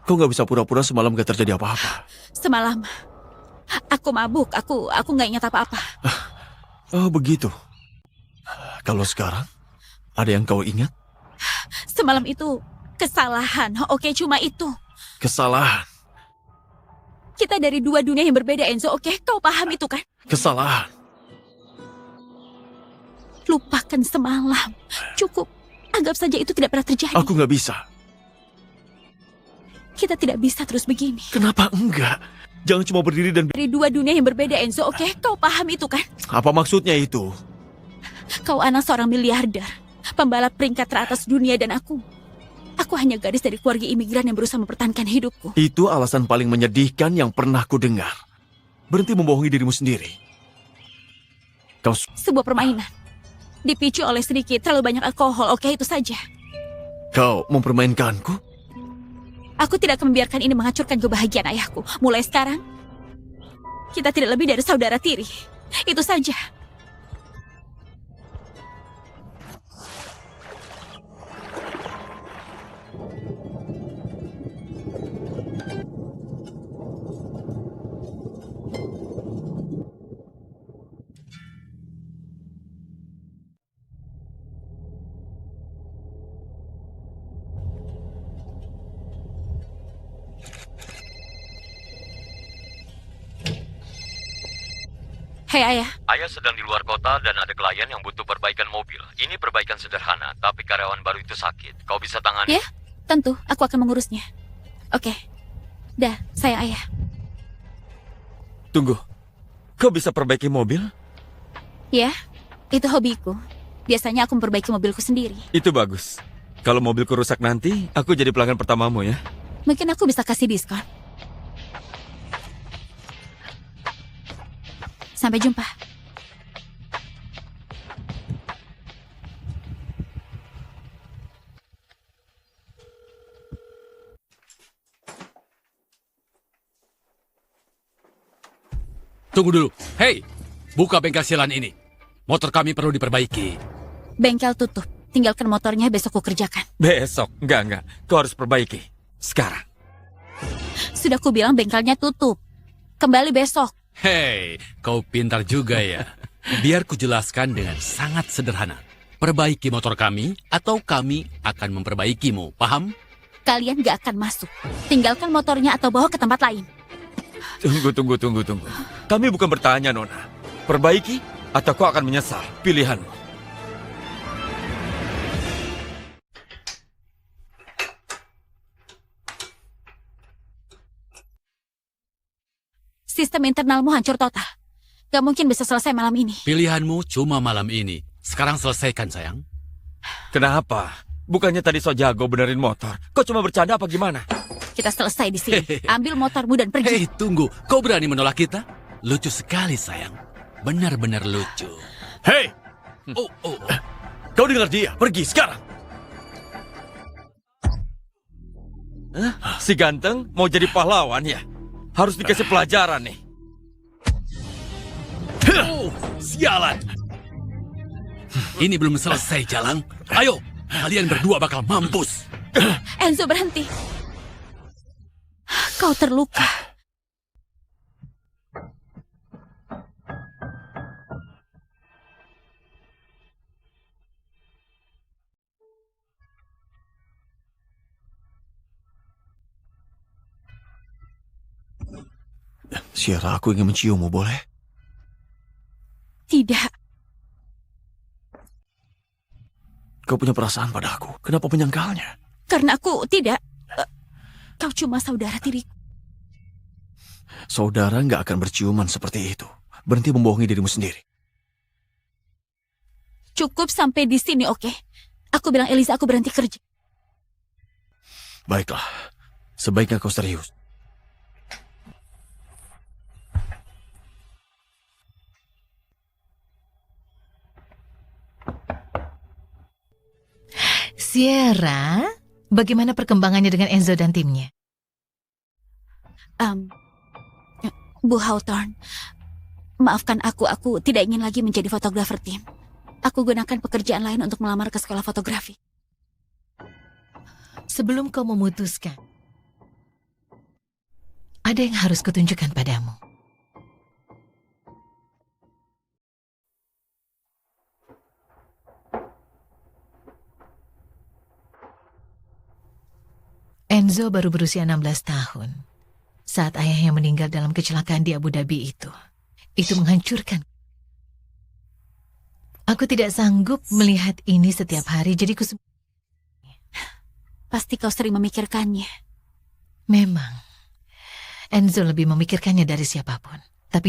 Kau nggak bisa pura-pura semalam gak terjadi apa-apa. Semalam, aku mabuk. Aku nggak ingat apa-apa. Oh, begitu. Kalau sekarang, ada yang kau ingat? Semalam itu kesalahan. Oke, cuma itu. Kesalahan. Kita dari dua dunia yang berbeda, Enzo. Oke, kau paham itu kan? Kesalahan. Lupakan semalam. Cukup. Anggap saja itu tidak pernah terjadi. Aku nggak bisa. Kita tidak bisa terus begini. Kenapa enggak? Jangan cuma berdiri dan... Dari dua dunia yang berbeda, Enzo. Oke, kau paham itu kan? Apa maksudnya itu? Kau anak seorang miliarder. Pembalap peringkat teratas dunia dan aku hanya gadis dari keluarga imigran yang berusaha mempertahankan hidupku. Itu alasan paling menyedihkan yang pernah ku dengar. Berhenti membohongi dirimu sendiri. Kau... Sebuah permainan. Dipicu oleh sedikit terlalu banyak alkohol. Oke, itu saja. Kau mempermainkanku? Aku tidak akan membiarkan ini menghancurkan kebahagiaan ayahku. Mulai sekarang, kita tidak lebih dari saudara tiri. Itu saja. Hei, Ayah. Ayah sedang di luar kota dan ada klien yang butuh perbaikan mobil. Ini perbaikan sederhana, tapi karyawan baru itu sakit. Kau bisa tangani? Ya, tentu. Aku akan mengurusnya. Oke. Dah, sayang Ayah. Tunggu, kau bisa perbaiki mobil? Ya, itu hobiku. Biasanya aku memperbaiki mobilku sendiri. Itu bagus. Kalau mobilku rusak nanti, aku jadi pelanggan pertamamu ya. Mungkin aku bisa kasih diskon. Sampai jumpa. Tunggu dulu. Hei, buka bengkel sialan ini. Motor kami perlu diperbaiki. Bengkel tutup. Tinggalkan motornya, besok ku kerjakan. Besok, enggak. Kau harus perbaiki. Sekarang. Sudah ku bilang bengkelnya tutup. Kembali besok. Hei, kau pintar juga ya. Biar ku jelaskan dengan sangat sederhana. Perbaiki motor kami atau kami akan memperbaikimu, paham? Kalian gak akan masuk. Tinggalkan motornya atau bawa ke tempat lain. Tunggu. Kami bukan bertanya, Nona. Perbaiki atau kau akan menyesal. Pilihanmu. Sistem internalmu hancur total. Gak mungkin bisa selesai malam ini. Pilihanmu cuma malam ini. Sekarang selesaikan, sayang. Kenapa? Bukannya tadi so jago benerin motor. Kau cuma bercanda apa gimana? Kita selesai di sini. Ambil motormu dan pergi. Hei, tunggu. Kau berani menolak kita? Lucu sekali, sayang. Benar-benar lucu. Hei, Oh. kau dengar dia. Pergi sekarang. Si ganteng mau jadi pahlawan ya? Harus dikasih pelajaran nih. Oh, sialan. Ini belum selesai, Jalang. Ayo, kalian berdua bakal mampus. Enzo, berhenti. Kau terluka. Sierra, aku ingin menciummu, boleh? Tidak. Kau punya perasaan pada aku. Kenapa menyangkalnya? Karena aku tidak. Kau cuma saudara tiriku. Saudara nggak akan berciuman seperti itu. Berhenti membohongi dirimu sendiri. Cukup sampai di sini, oke? Aku bilang Eliza aku berhenti kerja. Baiklah. Sebaiknya kau serius. Sierra, bagaimana perkembangannya dengan Enzo dan timnya? Bu Hawthorne, maafkan aku tidak ingin lagi menjadi fotografer tim. Aku gunakan pekerjaan lain untuk melamar ke sekolah fotografi. Sebelum kau memutuskan, ada yang harus kutunjukkan padamu. Enzo baru berusia 16 tahun saat ayahnya meninggal dalam kecelakaan di Abu Dhabi itu. Itu menghancurkan. Aku tidak sanggup melihat ini setiap hari, jadi Pasti kau sering memikirkannya. memang Enzo lebih memikirkannya dari siapapun. Tapi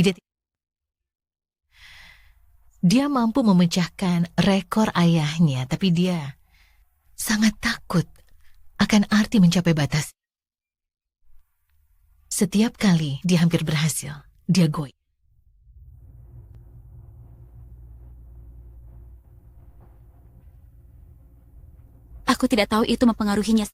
dia mampu memecahkan rekor ayahnya, tapi dia sangat takut akan arti mencapai batas. Setiap kali dia hampir berhasil, dia goyah. Aku tidak tahu itu mempengaruhinya.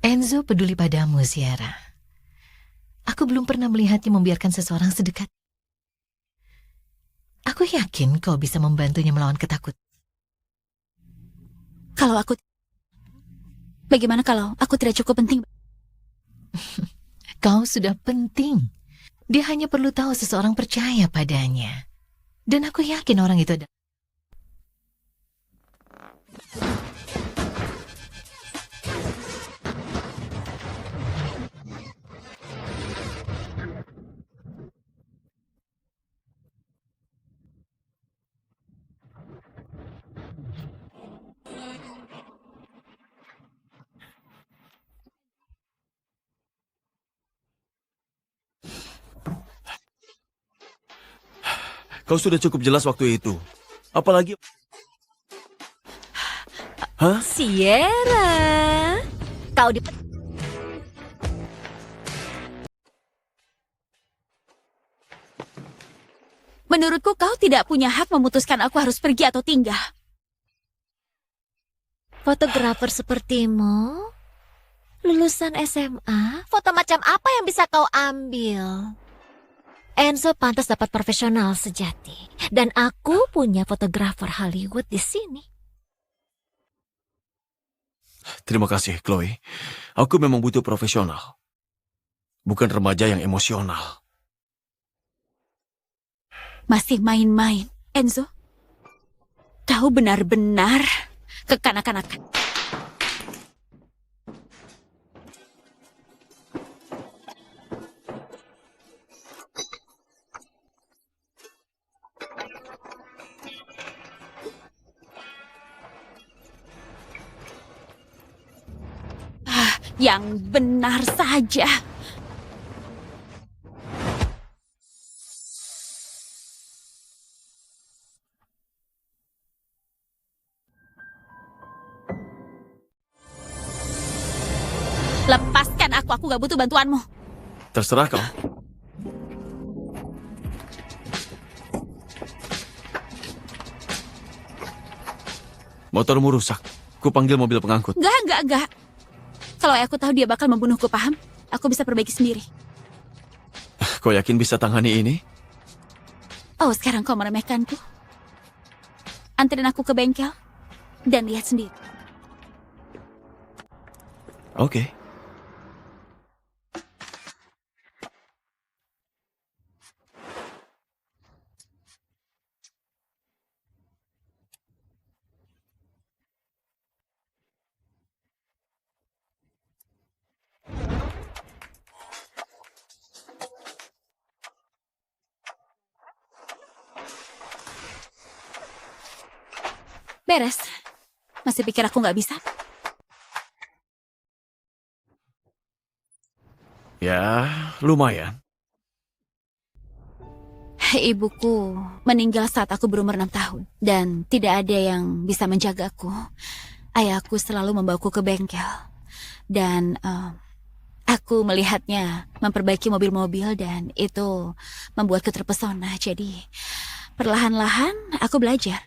Enzo peduli padamu, Sierra. Aku belum pernah melihatnya membiarkan seseorang sedekat. Aku yakin kau bisa membantunya melawan ketakutan. Bagaimana kalau aku tidak cukup penting? Kau sudah penting. Dia hanya perlu tahu seseorang percaya padanya. Dan aku yakin orang itu adalah... Kau sudah cukup jelas waktu itu. Apalagi... Hah? Sierra, kau di... Menurutku kau tidak punya hak memutuskan aku harus pergi atau tinggal. Fotografer sepertimu, lulusan SMA, foto macam apa yang bisa kau ambil? Enzo pantas dapat profesional sejati. Dan aku punya fotografer Hollywood di sini. Terima kasih, Chloe. Aku memang butuh profesional. Bukan remaja yang emosional. Masih main-main, Enzo. Kau benar-benar kekanak-kanakan. Yang benar saja. Lepaskan aku gak butuh bantuanmu. Terserah kau. Motormu rusak. Ku panggil mobil pengangkut. Enggak. Kalau aku tahu dia bakal membunuhku, paham? Aku bisa perbaiki sendiri. Kau yakin bisa tangani ini? Oh, sekarang kau meremehkanku? Anterin aku ke bengkel dan lihat sendiri. Oke. Beres. Masih pikir aku nggak bisa? Ya, lumayan. Ibuku meninggal saat aku berumur 6 tahun. Dan tidak ada yang bisa menjagaku. Ayahku selalu membawaku ke bengkel. Dan aku melihatnya memperbaiki mobil-mobil dan itu membuatku terpesona. Jadi perlahan-lahan aku belajar.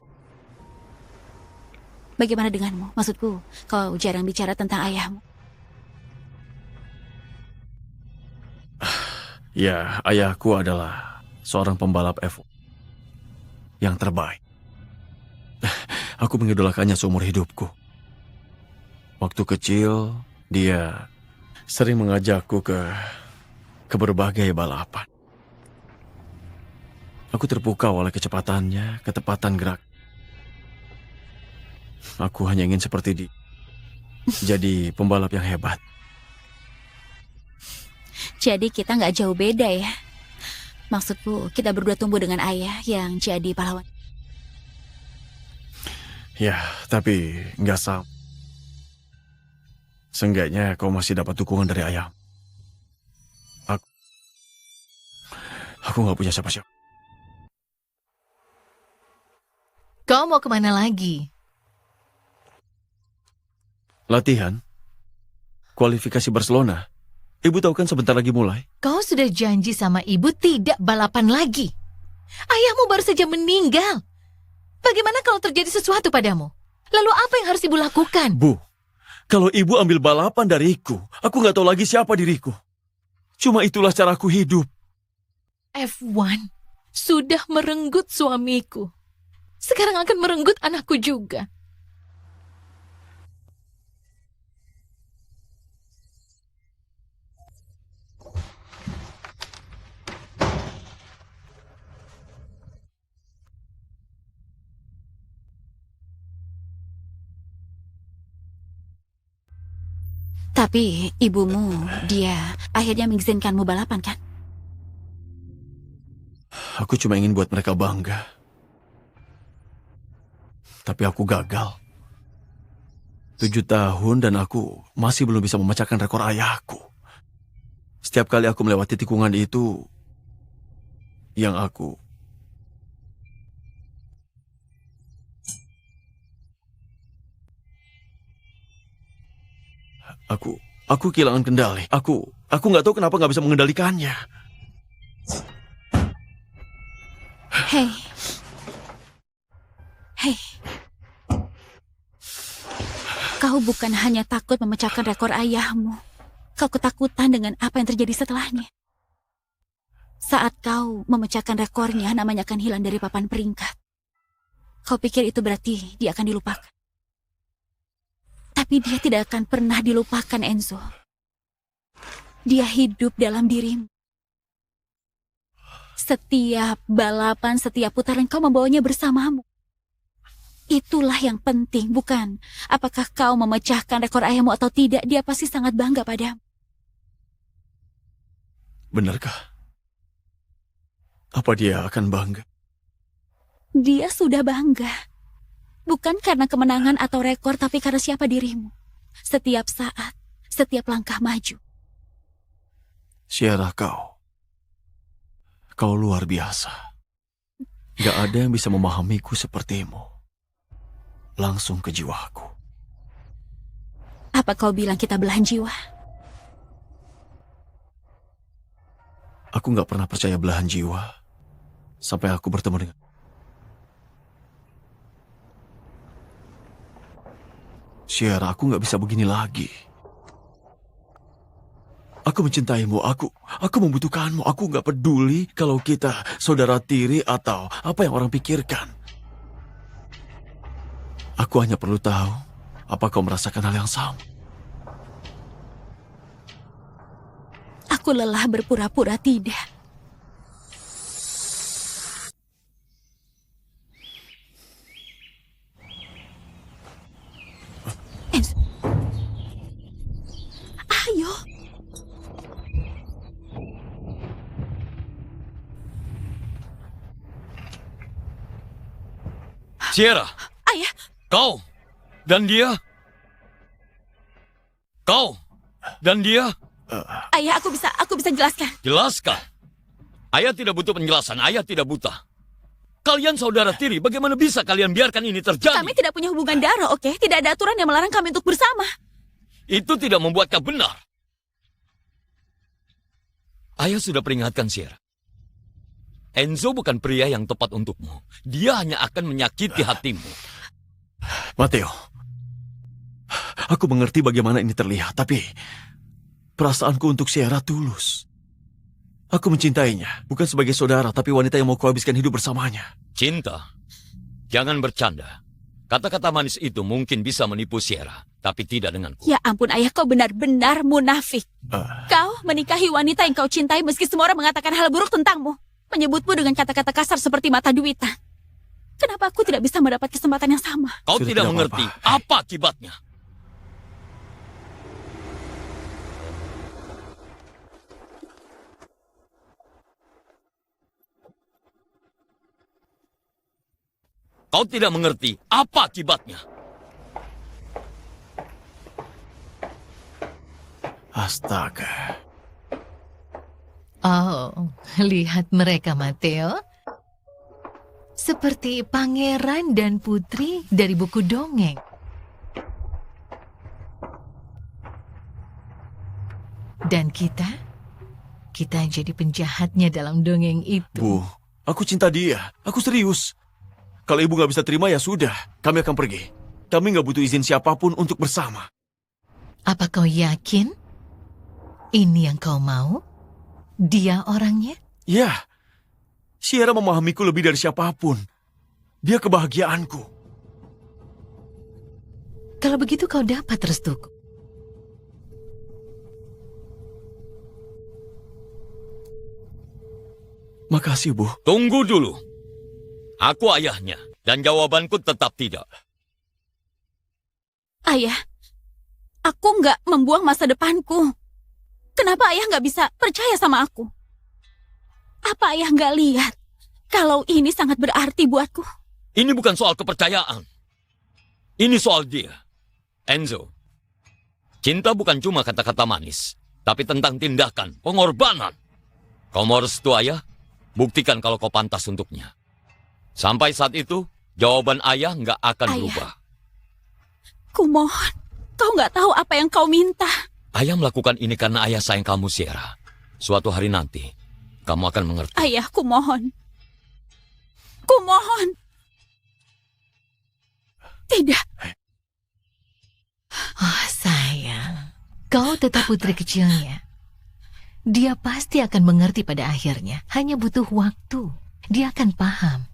Bagaimana denganmu? Maksudku, kau jarang bicara tentang ayahmu. Ya, ayahku adalah seorang pembalap F1 yang terbaik. Aku mengidolakannya seumur hidupku. Waktu kecil, dia sering mengajakku ke berbagai balapan. Aku terpukau oleh kecepatannya, ketepatan gerak. Aku hanya ingin seperti dia. Jadi pembalap yang hebat. Jadi kita nggak jauh beda ya. Maksudku, kita berdua tumbuh dengan ayah yang jadi pahlawan. Ya, tapi nggak sama. Seenggaknya kau masih dapat dukungan dari ayah. Aku nggak punya siapa-siapa. Kau mau kemana lagi? Latihan? Kualifikasi Barcelona? Ibu tahu kan sebentar lagi mulai. Kau sudah janji sama ibu tidak balapan lagi. Ayahmu baru saja meninggal. Bagaimana kalau terjadi sesuatu padamu? Lalu apa yang harus ibu lakukan? Bu, kalau ibu ambil balapan dariku, aku nggak tahu lagi siapa diriku. Cuma itulah caraku hidup. F1 sudah merenggut suamiku. Sekarang akan merenggut anakku juga. Tapi ibumu, dia akhirnya mengizinkanmu balapan kan? Aku cuma ingin buat mereka bangga. Tapi aku gagal. 7 tahun dan aku masih belum bisa memecahkan rekor ayahku. Setiap kali aku melewati tikungan itu, yang aku kehilangan kendali. Aku nggak tahu kenapa nggak bisa mengendalikannya. Hei. Kau bukan hanya takut memecahkan rekor ayahmu. Kau ketakutan dengan apa yang terjadi setelahnya. Saat kau memecahkan rekornya, namanya akan hilang dari papan peringkat. Kau pikir itu berarti dia akan dilupakan. Tapi dia tidak akan pernah dilupakan, Enzo. Dia hidup dalam dirimu. Setiap balapan, setiap putaran kau membawanya bersamamu. Itulah yang penting, bukan apakah kau memecahkan rekor ayahmu atau tidak. Dia pasti sangat bangga padamu. Benarkah? Apa dia akan bangga? Dia sudah bangga. Bukan karena kemenangan atau rekor, tapi karena siapa dirimu. Setiap saat, setiap langkah maju. Sierra, kau luar biasa. Gak ada yang bisa memahamiku sepertimu. Langsung ke jiwaku. Apa kau bilang kita belahan jiwa? Aku gak pernah percaya belahan jiwa sampai aku bertemu dengan... Sierra, aku gak bisa begini lagi. Aku mencintaimu, aku membutuhkanmu. Aku gak peduli kalau kita saudara tiri atau apa yang orang pikirkan. Aku hanya perlu tahu, apa kau merasakan hal yang sama? Aku lelah berpura-pura tidak. Enzo. Ayo. Sierra, Ayah. kau dan dia. Kau dan dia. Ayah, aku bisa jelaskan. Jelaskan. Ayah tidak butuh penjelasan, ayah tidak buta. Kalian saudara tiri, bagaimana bisa kalian biarkan ini terjadi? Kami tidak punya hubungan darah, oke? Tidak ada aturan yang melarang kami untuk bersama. Itu tidak membuat kau benar. Ayah sudah peringatkan Sierra. Enzo bukan pria yang tepat untukmu. Dia hanya akan menyakiti hatimu. Matteo, aku mengerti bagaimana ini terlihat, tapi perasaanku untuk Sierra tulus. Aku mencintainya, bukan sebagai saudara, tapi wanita yang mau kuhabiskan hidup bersamanya. Cinta? Jangan bercanda. Kata-kata manis itu mungkin bisa menipu Sierra, tapi tidak denganku. Ya ampun, ayah, kau benar-benar munafik. Kau menikahi wanita yang kau cintai meski semua orang mengatakan hal buruk tentangmu. Menyebutmu dengan kata-kata kasar seperti mata duitan. Kenapa aku tidak bisa mendapat kesempatan yang sama? Kau tidak mengerti apa akibatnya. Kau tidak mengerti apa akibatnya. Astaga. Oh, lihat mereka, Matteo. Seperti pangeran dan putri dari buku dongeng. Dan kita jadi penjahatnya dalam dongeng itu. Bu, aku cinta dia. Aku serius. Kalau ibu gak bisa terima ya sudah. Kami akan pergi. Kami gak butuh izin siapapun untuk bersama. Apa kau yakin? Ini yang kau mau? Dia orangnya? Ya. Sierra memahamiku lebih dari siapapun. Dia kebahagiaanku. Kalau begitu kau dapat restuku. Makasih, Bu. Tunggu dulu. Aku ayahnya, dan jawabanku tetap tidak. Ayah, aku nggak membuang masa depanku. Kenapa ayah nggak bisa percaya sama aku? Apa ayah nggak lihat kalau ini sangat berarti buatku? Ini bukan soal kepercayaan. Ini soal dia. Enzo, cinta bukan cuma kata-kata manis, tapi tentang tindakan, pengorbanan. Kau mau restu ayah? Buktikan kalau kau pantas untuknya. Sampai saat itu, jawaban ayah nggak akan berubah. Kumohon, kau nggak tahu apa yang kau minta. Ayah melakukan ini karena ayah sayang kamu, Sierra. Suatu hari nanti, kamu akan mengerti. Ayah, kumohon. Kumohon. Tidak. Oh, sayang, kau tetap putri kecilnya. Dia pasti akan mengerti pada akhirnya. Hanya butuh waktu. Dia akan paham.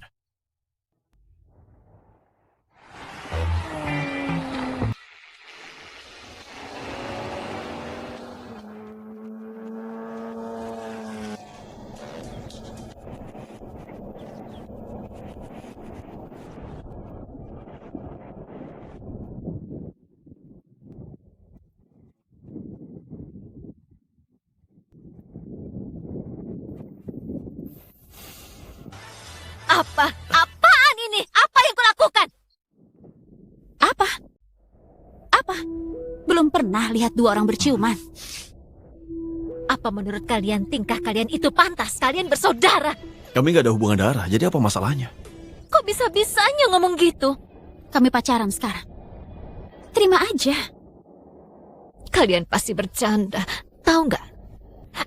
Apaan ini? Apa yang kulakukan? Apa? Apa? Belum pernah lihat dua orang berciuman. Apa menurut kalian tingkah kalian itu pantas? Kalian bersaudara. Kami nggak ada hubungan darah, jadi apa masalahnya? Kok bisa-bisanya ngomong gitu? Kami pacaran sekarang. Terima aja. Kalian pasti bercanda. Tahu nggak?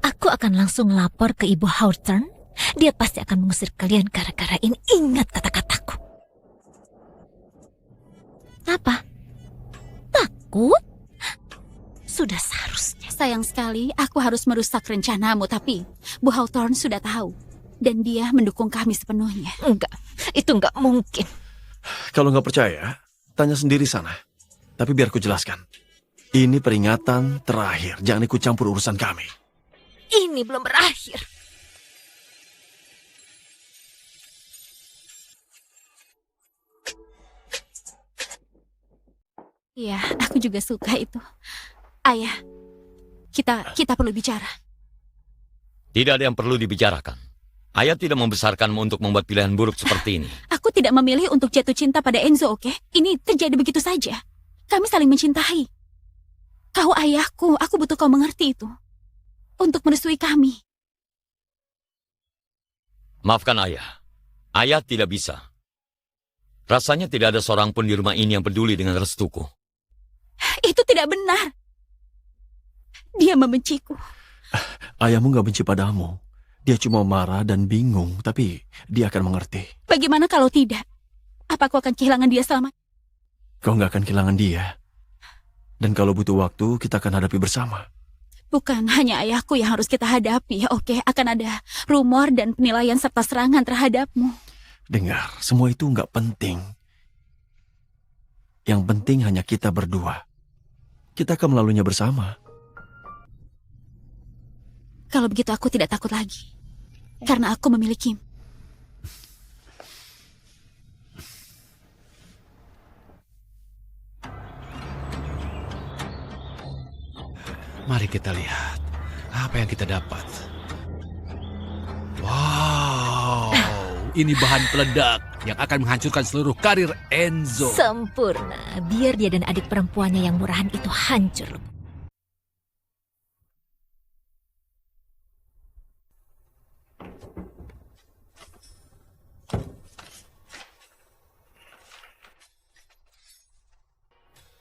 Aku akan langsung lapor ke Ibu Hawthorne. Dia pasti akan mengusir kalian gara-gara ini. Ingat kata-kataku. Apa? Takut? Sudah seharusnya. Sayang sekali aku harus merusak rencanamu, tapi Bu Hawthorne sudah tahu. Dan dia mendukung kami sepenuhnya. Enggak, itu enggak mungkin. Kalau nggak percaya, tanya sendiri sana. Tapi biar ku jelaskan. Ini peringatan terakhir. Jangan ikut campur urusan kami. Ini belum berakhir. Iya, aku juga suka itu. Ayah, kita perlu bicara. Tidak ada yang perlu dibicarakan. Ayah tidak membesarkanmu untuk membuat pilihan buruk seperti ini. Aku tidak memilih untuk jatuh cinta pada Enzo, oke? Ini terjadi begitu saja. Kami saling mencintai. Kau ayahku, aku butuh kau mengerti itu. Untuk merestui kami. Maafkan ayah. Ayah tidak bisa. Rasanya tidak ada seorang pun di rumah ini yang peduli dengan restuku. Itu tidak benar. Dia membenciku. Ayahmu nggak benci padamu. Dia cuma marah dan bingung, tapi dia akan mengerti. Bagaimana kalau tidak? Apa aku akan kehilangan dia selama? Kau nggak akan kehilangan dia. Dan kalau butuh waktu, kita akan hadapi bersama. Bukan hanya ayahku yang harus kita hadapi, oke? Akan ada rumor dan penilaian serta serangan terhadapmu. Dengar, semua itu nggak penting. Yang penting hanya kita berdua. Kita akan melaluinya bersama. Kalau begitu aku tidak takut lagi. Karena aku memiliki. Mari kita lihat apa yang kita dapat. Wow, ini bahan peledak yang akan menghancurkan seluruh karir Enzo. Sempurna. Biar dia dan adik perempuannya yang murahan itu hancur.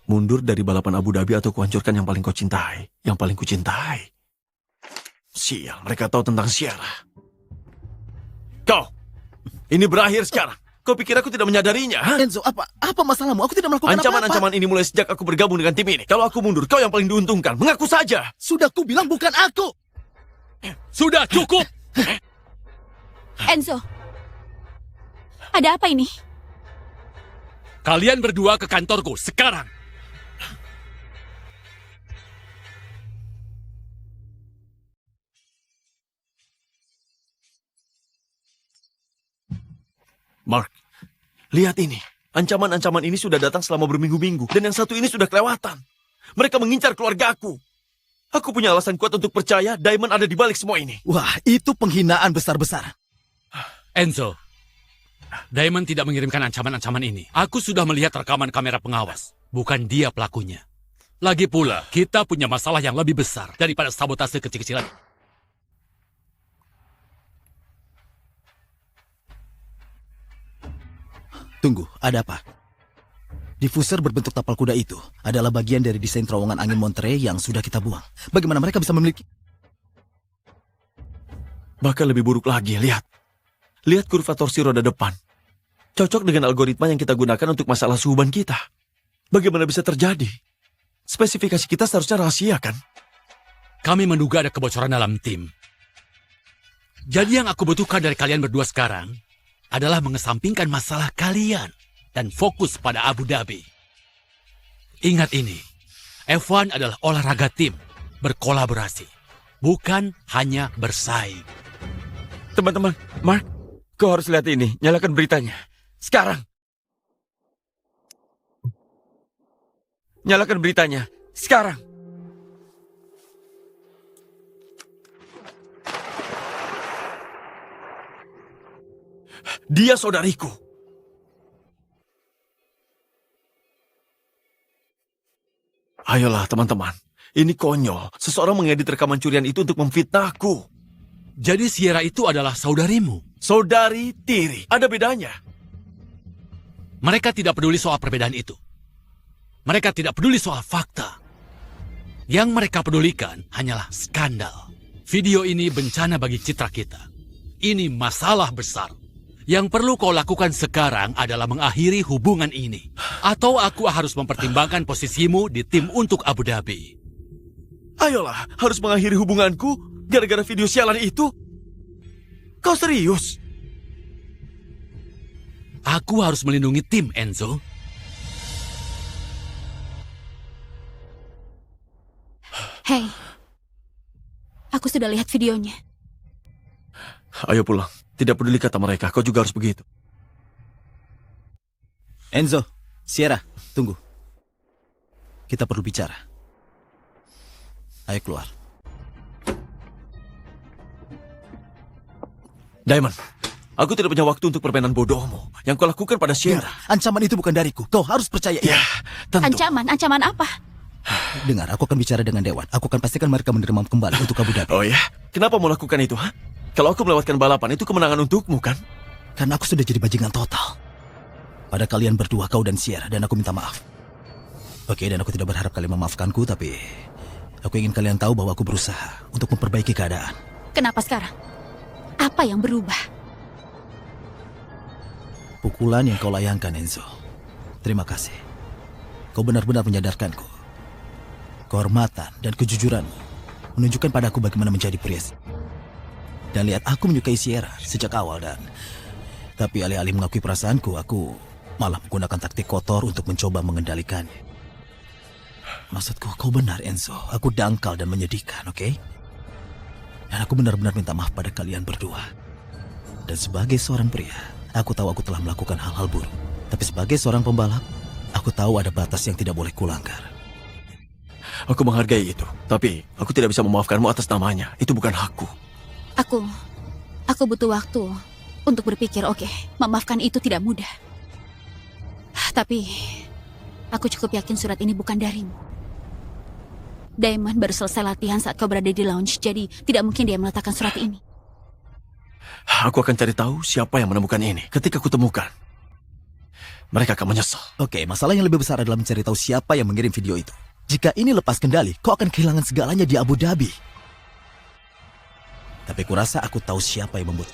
Mundur dari balapan Abu Dhabi atau kuhancurkan yang paling kau cintai. Yang paling kucintai. Sial, mereka tahu tentang Sierra. Kau, ini berakhir sekarang. Kau pikir aku tidak menyadarinya? Ha? Enzo, apa masalahmu? Aku tidak melakukan apa-apa. Ancaman-ancaman ini mulai sejak aku bergabung dengan tim ini. Kalau aku mundur, kau yang paling diuntungkan. Mengaku saja. Sudah ku bilang bukan aku. Sudah cukup. Enzo, ada apa ini? Kalian berdua ke kantorku sekarang. Mark, lihat ini. Ancaman-ancaman ini sudah datang selama berminggu-minggu. Dan yang satu ini sudah kelewatan. Mereka mengincar keluargaku. Aku punya alasan kuat untuk percaya Diamond ada di balik semua ini. Wah, itu penghinaan besar-besar. Enzo, Diamond tidak mengirimkan ancaman-ancaman ini. Aku sudah melihat rekaman kamera pengawas. Bukan dia pelakunya. Lagi pula, kita punya masalah yang lebih besar daripada sabotase kecil-kecilan. Tunggu, ada apa? Diffuser berbentuk tapal kuda itu adalah bagian dari desain terowongan angin Monterey yang sudah kita buang. Bagaimana mereka bisa memiliki? Bahkan lebih buruk lagi, lihat. Lihat kurva torsi roda depan. Cocok dengan algoritma yang kita gunakan untuk masalah suhu ban kita. Bagaimana bisa terjadi? Spesifikasi kita seharusnya rahasia, kan? Kami menduga ada kebocoran dalam tim. Jadi yang aku butuhkan dari kalian berdua sekarang adalah mengesampingkan masalah kalian dan fokus pada Abu Dhabi. Ingat ini, F1 adalah olahraga tim, berkolaborasi, bukan hanya bersaing. Teman-teman, Mark, kau harus lihat ini. Nyalakan beritanya. Sekarang. Nyalakan beritanya. Sekarang. Dia saudariku. Ayolah, teman-teman. Ini konyol. Seseorang mengedit rekaman curian itu untuk memfitnahku. Jadi Sierra itu adalah saudarimu. Saudari tiri. Ada bedanya. Mereka tidak peduli soal perbedaan itu. Mereka tidak peduli soal fakta. Yang mereka pedulikan hanyalah skandal. Video ini bencana bagi citra kita. Ini masalah besar. Yang perlu kau lakukan sekarang adalah mengakhiri hubungan ini. Atau aku harus mempertimbangkan posisimu di tim untuk Abu Dhabi. Ayolah, harus mengakhiri hubunganku gara-gara video sialan itu? Kau serius? Aku harus melindungi tim, Enzo. Hei, aku sudah lihat videonya. Ayo pulang. Tidak peduli kata mereka, kau juga harus begitu. Enzo, Sierra, tunggu. Kita perlu bicara. Ayo keluar. Diamond, aku tidak punya waktu untuk permainan bodohmu. Yang kau lakukan pada Sierra. Ancaman itu bukan dariku. Kau harus percaya. Ya, tentu. Ancaman apa? Dengar, aku akan bicara dengan Dewan. Aku akan pastikan mereka menerima kembali untuk Abu Dhabi. Oh ya? Kenapa mau lakukan itu, ha? Kalau aku melewatkan balapan, itu kemenangan untukmu, kan? Karena aku sudah jadi bajingan total. Pada kalian berdua, kau dan Sierra, dan aku minta maaf. Oke, dan aku tidak berharap kalian memaafkanku, tapi aku ingin kalian tahu bahwa aku berusaha untuk memperbaiki keadaan. Kenapa sekarang? Apa yang berubah? Pukulan yang kau layangkan, Enzo. Terima kasih. Kau benar-benar menyadarkanku. Kehormatan dan kejujuranmu menunjukkan padaku bagaimana menjadi pria. Dan lihat, aku menyukai Sierra sejak awal tapi alih-alih mengakui perasaanku, aku malah menggunakan taktik kotor untuk mencoba mengendalikannya. Maksudku, kau benar, Enzo. Aku dangkal dan menyedihkan, oke? Dan aku benar-benar minta maaf pada kalian berdua. Dan sebagai seorang pria, aku tahu aku telah melakukan hal-hal buruk. Tapi sebagai seorang pembalap, aku tahu ada batas yang tidak boleh kulanggar. Aku menghargai itu, tapi aku tidak bisa memaafkanmu atas namanya. Itu bukan hakku. Aku butuh waktu untuk berpikir, oke. Memaafkan itu tidak mudah. Tapi, aku cukup yakin surat ini bukan darimu. Diamond baru selesai latihan saat kau berada di lounge, jadi tidak mungkin dia meletakkan surat ini. Aku akan cari tahu siapa yang menemukan ini. Ketika aku temukan, mereka akan menyesal. Oke, masalah yang lebih besar adalah mencari tahu siapa yang mengirim video itu. Jika ini lepas kendali, kau akan kehilangan segalanya di Abu Dhabi. Tapi kurasa aku tahu siapa yang membuat.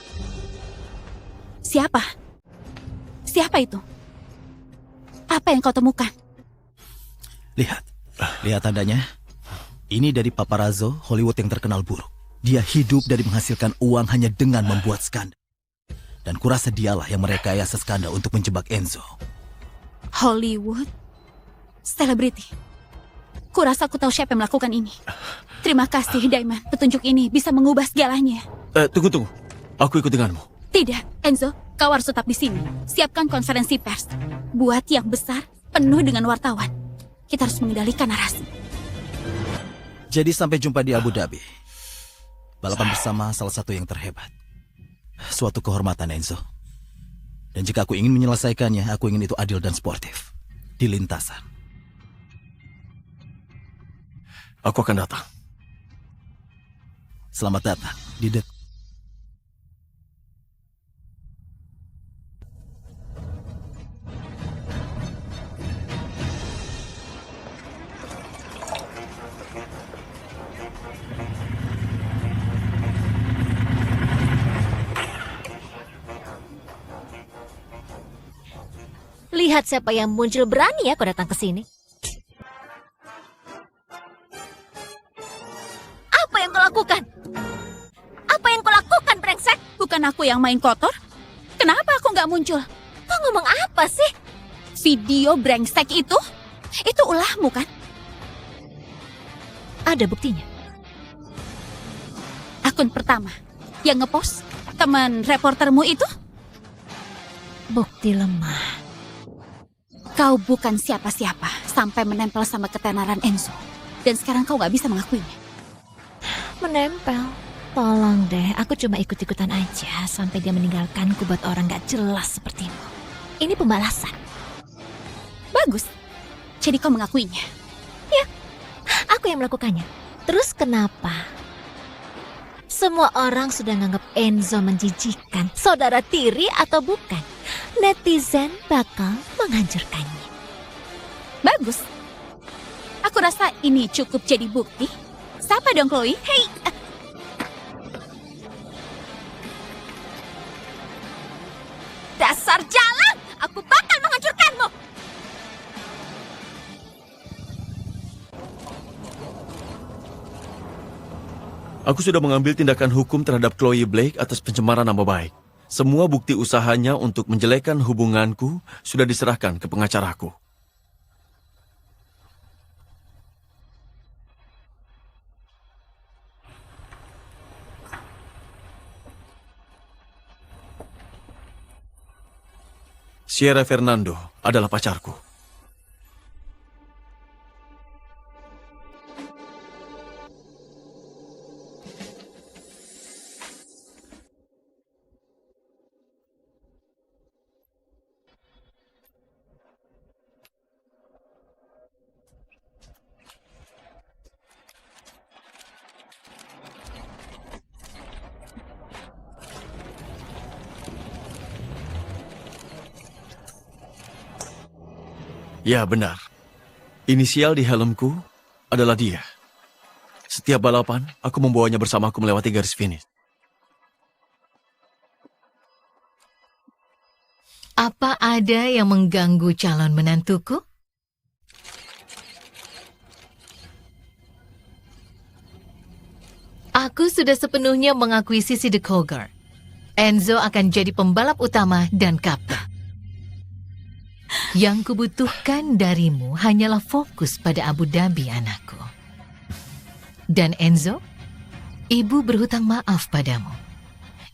Siapa? Siapa itu? Apa yang kau temukan? Lihat tandanya. Ini dari paparazzo Hollywood yang terkenal buruk. Dia hidup dari menghasilkan uang hanya dengan membuat skandal. Dan kurasa dialah yang merekayasa skandal untuk menjebak Enzo. Hollywood? Selebriti? Kurasa aku tahu siapa yang melakukan ini. Terima kasih, Diamond. Petunjuk ini bisa mengubah segalanya. Tunggu. Aku ikut denganmu. Tidak, Enzo. Kau harus tetap di sini. Siapkan konferensi pers. Buat yang besar, penuh dengan wartawan. Kita harus mengendalikan narasi. Jadi sampai jumpa di Abu Dhabi. Balapan bersama salah satu yang terhebat. Suatu kehormatan, Enzo. Dan jika aku ingin menyelesaikannya, aku ingin itu adil dan sportif. Di lintasan. Aku akan datang. Selamat datang di Lihat siapa yang muncul, berani ya kau datang ke sini. Bukan aku yang main kotor? Kenapa aku nggak muncul? Kau ngomong apa sih? Video brengsek itu ulahmu kan? Ada buktinya. Akun pertama yang ngepost teman reportermu itu? Bukti lemah. Kau bukan siapa-siapa sampai menempel sama ketenaran Enzo. Dan sekarang kau nggak bisa mengakuinya. Menempel. Tolong deh, aku cuma ikut-ikutan aja sampai dia meninggalkanku buat orang gak jelas sepertimu. Ini pembalasan. Bagus. Jadi kau mengakuinya. Ya, aku yang melakukannya. Terus kenapa? Semua orang sudah nganggap Enzo menjijikan. Saudara tiri atau bukan? Netizen bakal menghancurkannya. Bagus. Aku rasa ini cukup jadi bukti. Siapa dong Chloe? Hei. Dasar jalan! Aku bakal menghancurkanmu! Aku sudah mengambil tindakan hukum terhadap Chloe Blake atas pencemaran nama baik. Semua bukti usahanya untuk menjelekkan hubunganku sudah diserahkan ke pengacaraku. Sierra Fernando adalah pacarku. Ya, benar. Inisial di helmku adalah dia. Setiap balapan, aku membawanya bersamaku melewati garis finish. Apa ada yang mengganggu calon menantuku? Aku sudah sepenuhnya mengakuisisi The Cougar. Enzo akan jadi pembalap utama dan kapten. Yang kubutuhkan darimu hanyalah fokus pada Abu Dhabi, anakku. Dan Enzo, ibu berhutang maaf padamu.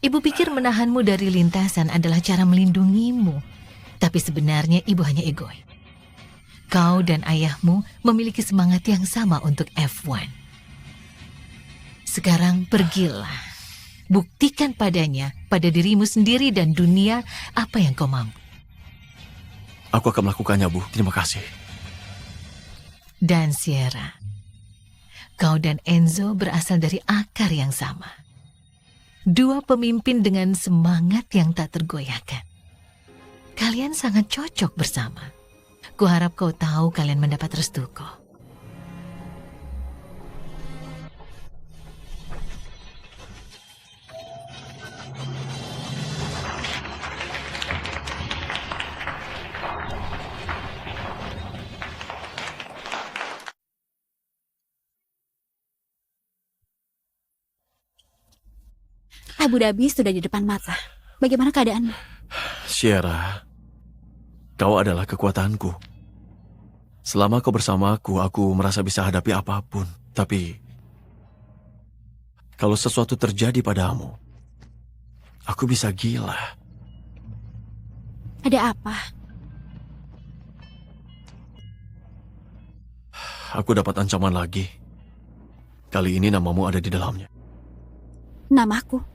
Ibu pikir menahanmu dari lintasan adalah cara melindungimu. Tapi sebenarnya ibu hanya egois. Kau dan ayahmu memiliki semangat yang sama untuk F1. Sekarang pergilah. Buktikan padanya, pada dirimu sendiri dan dunia, apa yang kau mampu. Aku akan melakukannya, Bu. Terima kasih. Dan Sierra, kau dan Enzo berasal dari akar yang sama. Dua pemimpin dengan semangat yang tak tergoyahkan. Kalian sangat cocok bersama. Kuharap kau tahu kalian mendapat restuku. Abu Dhabi sudah di depan mata. Bagaimana keadaanmu? Sierra, kau adalah kekuatanku. Selama kau bersamaku, aku merasa bisa hadapi apapun. Tapi, kalau sesuatu terjadi padamu, aku bisa gila. Ada apa? Aku dapat ancaman lagi. Kali ini namamu ada di dalamnya. Namaku?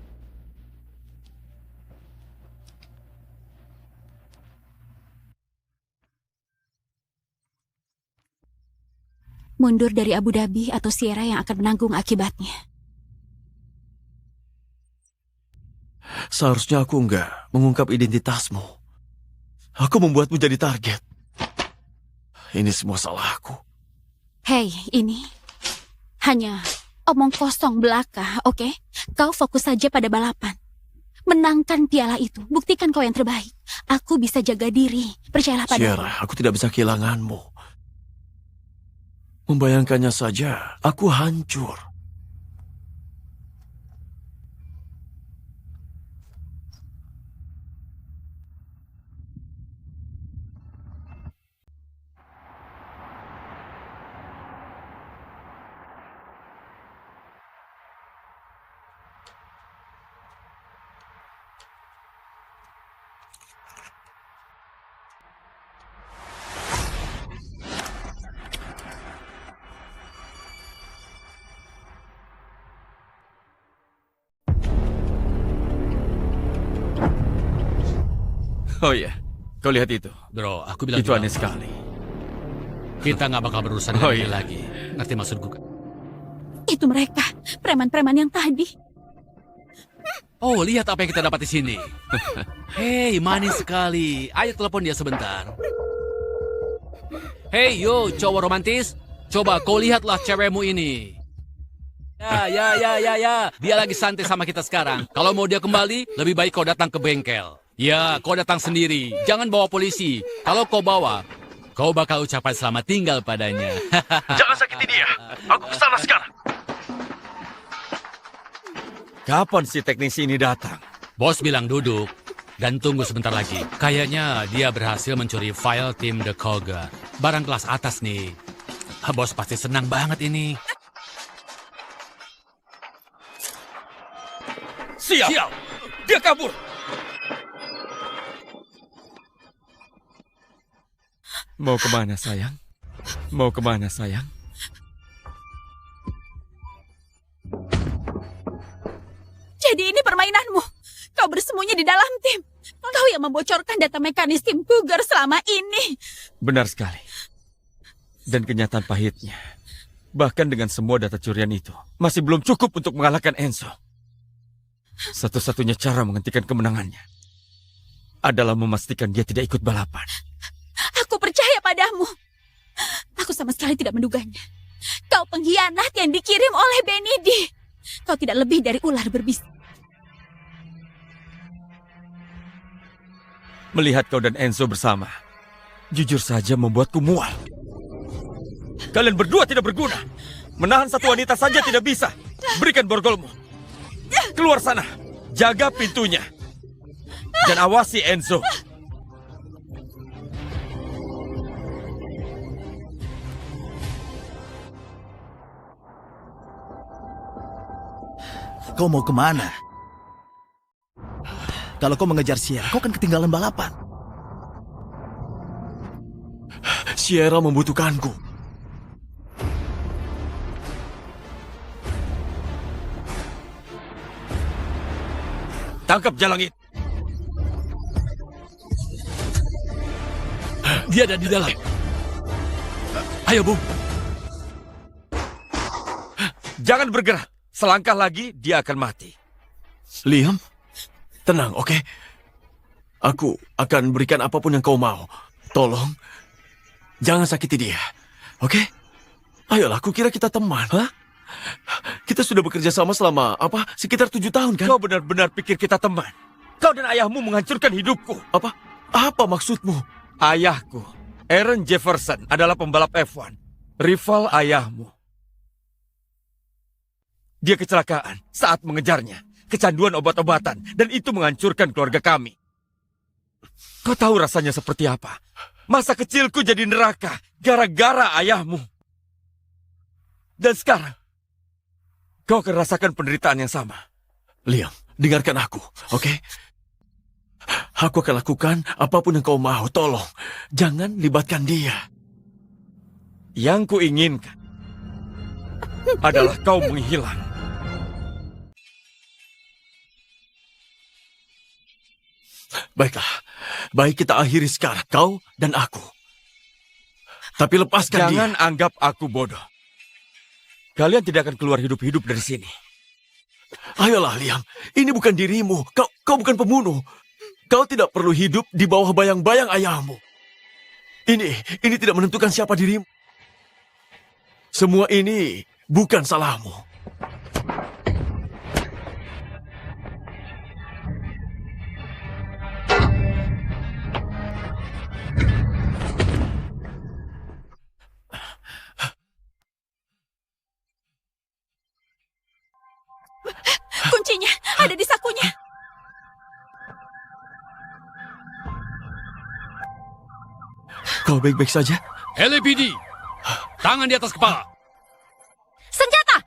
Mundur dari Abu Dhabi atau Sierra yang akan menanggung akibatnya. Seharusnya aku enggak mengungkap identitasmu. Aku membuatmu jadi target. Ini semua salahku. Hei, ini hanya omong kosong belaka, oke? Kau fokus saja pada balapan. Menangkan piala itu, buktikan kau yang terbaik. Aku bisa jaga diri, percayalah padaku. Sierra, aku tidak bisa kehilanganmu. Membayangkannya saja, aku hancur. Oh iya, kau lihat itu. Bro, aku bilang Itu juga, aneh sekali. kita nggak bakal berurusan Oh, dengan dia iya. lagi. Ngerti maksudku kan? Itu mereka, preman-preman yang tadi. Oh, lihat apa yang kita dapat di sini. Hei, manis sekali. Ayo telepon dia sebentar. Hei, yo, cowok romantis. Coba kau lihatlah cewekmu ini. Ya. Dia lagi santai sama kita sekarang. Kalau mau dia kembali, lebih baik kau datang ke bengkel. Ya, kau datang sendiri. Jangan bawa polisi. Kalau kau bawa, kau bakal ucapan selamat tinggal padanya. Jangan sakiti dia. Aku kesana sekarang. Kapan si teknisi ini datang? Bos bilang duduk dan tunggu sebentar lagi. Kayaknya dia berhasil mencuri file tim The Cougar. Barang kelas atas nih. Bos pasti senang banget ini. Siap! Dia kabur! Mau kemana, sayang? Mau kemana, sayang? Jadi ini permainanmu. Kau bersembunyi di dalam tim. Kau yang membocorkan data mekanis tim Cougar selama ini. Benar sekali. Dan kenyataan pahitnya, bahkan dengan semua data curian itu, masih belum cukup untuk mengalahkan Enzo. Satu-satunya cara menghentikan kemenangannya adalah memastikan dia tidak ikut balapan. Aku percaya padamu. Aku sama sekali tidak menduganya. Kau pengkhianat yang dikirim oleh Benidi. Kau tidak lebih dari ular berbisa. Melihat kau dan Enzo bersama, jujur saja membuatku mual. Kalian berdua tidak berguna. Menahan satu wanita saja tidak bisa. Berikan borgolmu. Keluar sana. Jaga pintunya. Dan awasi Enzo. Kau mau kemana? Kalau kau mengejar Sierra, kau akan ketinggalan balapan. Sierra membutuhkanku. Tangkap Jalangit. Dia ada di dalam. Ayo, Bung. Jangan bergerak. Selangkah lagi, dia akan mati. Liam, tenang, oke? Aku akan berikan apapun yang kau mau. Tolong, jangan sakiti dia, oke? Ayolah, aku kira kita teman. Hah? Kita sudah bekerja sama selama, sekitar 7 tahun, kan? Kau benar-benar pikir kita teman. Kau dan ayahmu menghancurkan hidupku. Apa maksudmu? Ayahku, Aaron Jefferson, adalah pembalap F1. Rival ayahmu. Dia kecelakaan saat mengejarnya. Kecanduan obat-obatan. Dan itu menghancurkan keluarga kami. Kau tahu rasanya seperti apa? Masa kecilku jadi neraka. Gara-gara ayahmu. Dan sekarang, kau akan rasakan penderitaan yang sama. Liam, dengarkan aku, oke? Aku akan lakukan apapun yang kau mau. Tolong, jangan libatkan dia. Yang kuinginkan adalah kau menghilang. Baiklah, baik kita akhiri sekarang, kau dan aku. Tapi lepaskan dia. Jangan anggap aku bodoh. Kalian tidak akan keluar hidup-hidup dari sini. Ayolah, Liam. Ini bukan dirimu. Kau bukan pembunuh. Kau tidak perlu hidup di bawah bayang-bayang ayahmu. Ini tidak menentukan siapa dirimu. Semua ini bukan salahmu. Kuncinya ada di sakunya. Kau baik-baik saja? LAPD, tangan di atas kepala. Senjata!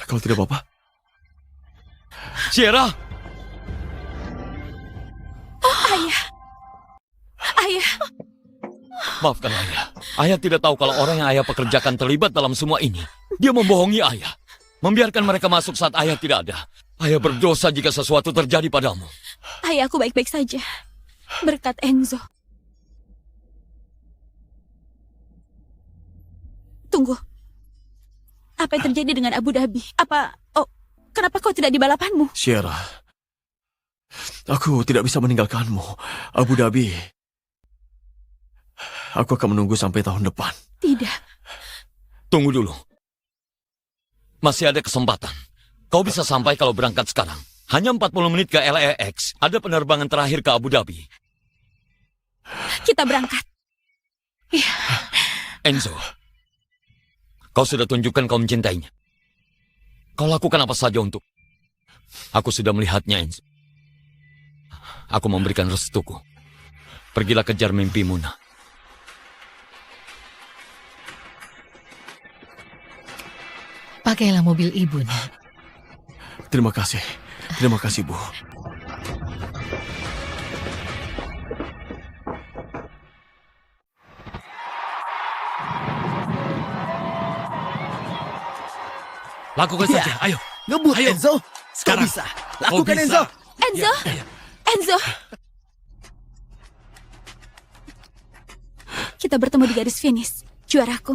Kau tidak apa-apa? Sierra! Ayah. Ayah. Maafkan ayah. Ayah tidak tahu kalau orang yang ayah pekerjakan terlibat dalam semua ini. Dia membohongi ayah. Membiarkan mereka masuk saat ayah tidak ada. Ayah berdosa jika sesuatu terjadi padamu. Ayah, aku baik-baik saja. Berkat Enzo. Tunggu. Apa yang terjadi dengan Abu Dhabi? Kenapa kau tidak di balapanmu? Sierra, aku tidak bisa meninggalkanmu. Abu Dhabi. Aku akan menunggu sampai tahun depan. Tidak. Tunggu dulu. Masih ada kesempatan. Kau bisa sampai kalau berangkat sekarang. Hanya 40 menit ke LAX. Ada penerbangan terakhir ke Abu Dhabi. Kita berangkat. Enzo, kau sudah tunjukkan kau mencintainya. Kau lakukan apa saja untuk... Aku sudah melihatnya, Enzo. Aku memberikan restuku. Pergilah kejar mimpimu, nak. Pakailah mobil ibu, nak. Terima kasih. Terima kasih, Bu. Lakukan Ya. saja, ayo. Ngebut, Ayo. Enzo. Sekarang. Kau bisa. Lakukan, bisa. Enzo. Enzo! Enzo! Kita bertemu di garis finish, juaraku.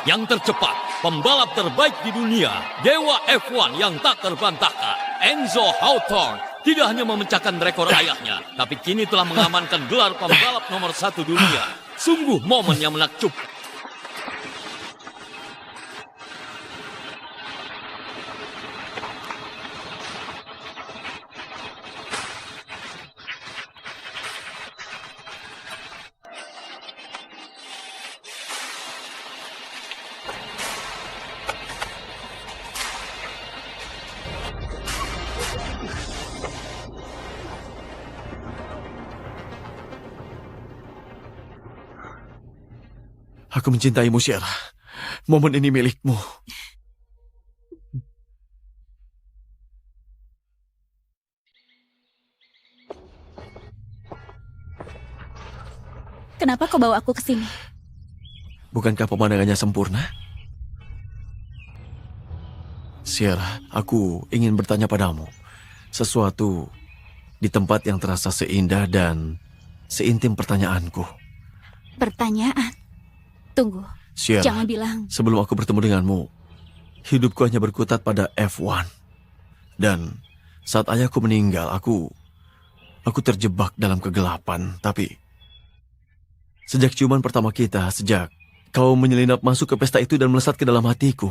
Yang tercepat, pembalap terbaik di dunia, Dewa F1 yang tak terbantahkan, Enzo Hawthorne, tidak hanya memecahkan rekor ayahnya, tapi kini telah mengamankan gelar pembalap nomor 1 dunia. Sungguh momen yang menakjubkan. Aku mencintaimu, Sierra. Momen ini milikmu. Kenapa kau bawa aku ke sini? Bukankah pemandangannya sempurna? Sierra, aku ingin bertanya padamu. Sesuatu di tempat yang terasa seindah dan seintim pertanyaanku. Pertanyaan? Tunggu, Sierra, jangan bilang. sebelum aku bertemu denganmu, hidupku hanya berkutat pada F1. Dan saat ayahku meninggal, aku terjebak dalam kegelapan. Tapi sejak ciuman pertama kita, sejak kau menyelinap masuk ke pesta itu dan melesat ke dalam hatiku,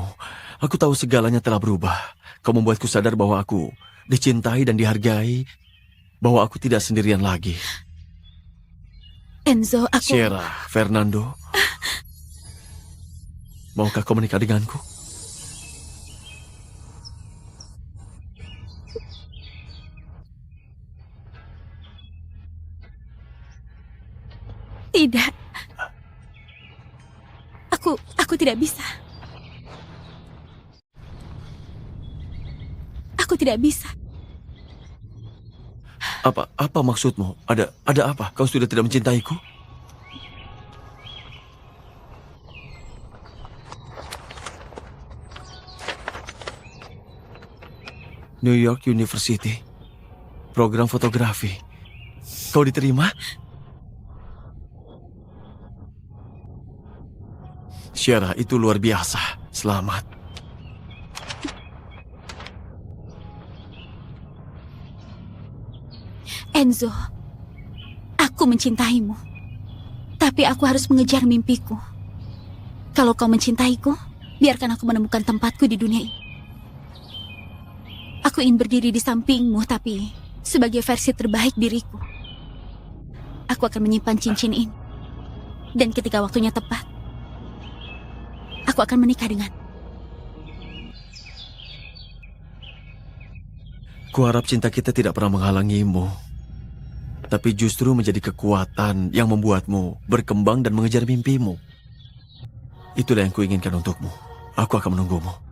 aku tahu segalanya telah berubah. Kau membuatku sadar bahwa aku dicintai dan dihargai, bahwa aku tidak sendirian lagi. Enzo, aku... Sierra, Fernando, maukah kau menikah denganku? Tidak. Aku tidak bisa. Aku tidak bisa. Apa maksudmu? Ada apa? Kau sudah tidak mencintaiku? New York University. Program fotografi. Kau diterima? Sierra, itu luar biasa. Selamat. Enzo, aku mencintaimu. Tapi aku harus mengejar mimpiku. Kalau kau mencintaiku, biarkan aku menemukan tempatku di dunia ini. Aku ingin berdiri di sampingmu, tapi sebagai versi terbaik diriku. Aku akan menyimpan cincin ini. Dan ketika waktunya tepat, aku akan menikah dengan. Kuharap cinta kita tidak pernah menghalangimu, tapi justru menjadi kekuatan yang membuatmu berkembang dan mengejar mimpimu. Itulah yang kuinginkan untukmu. Aku akan menunggumu.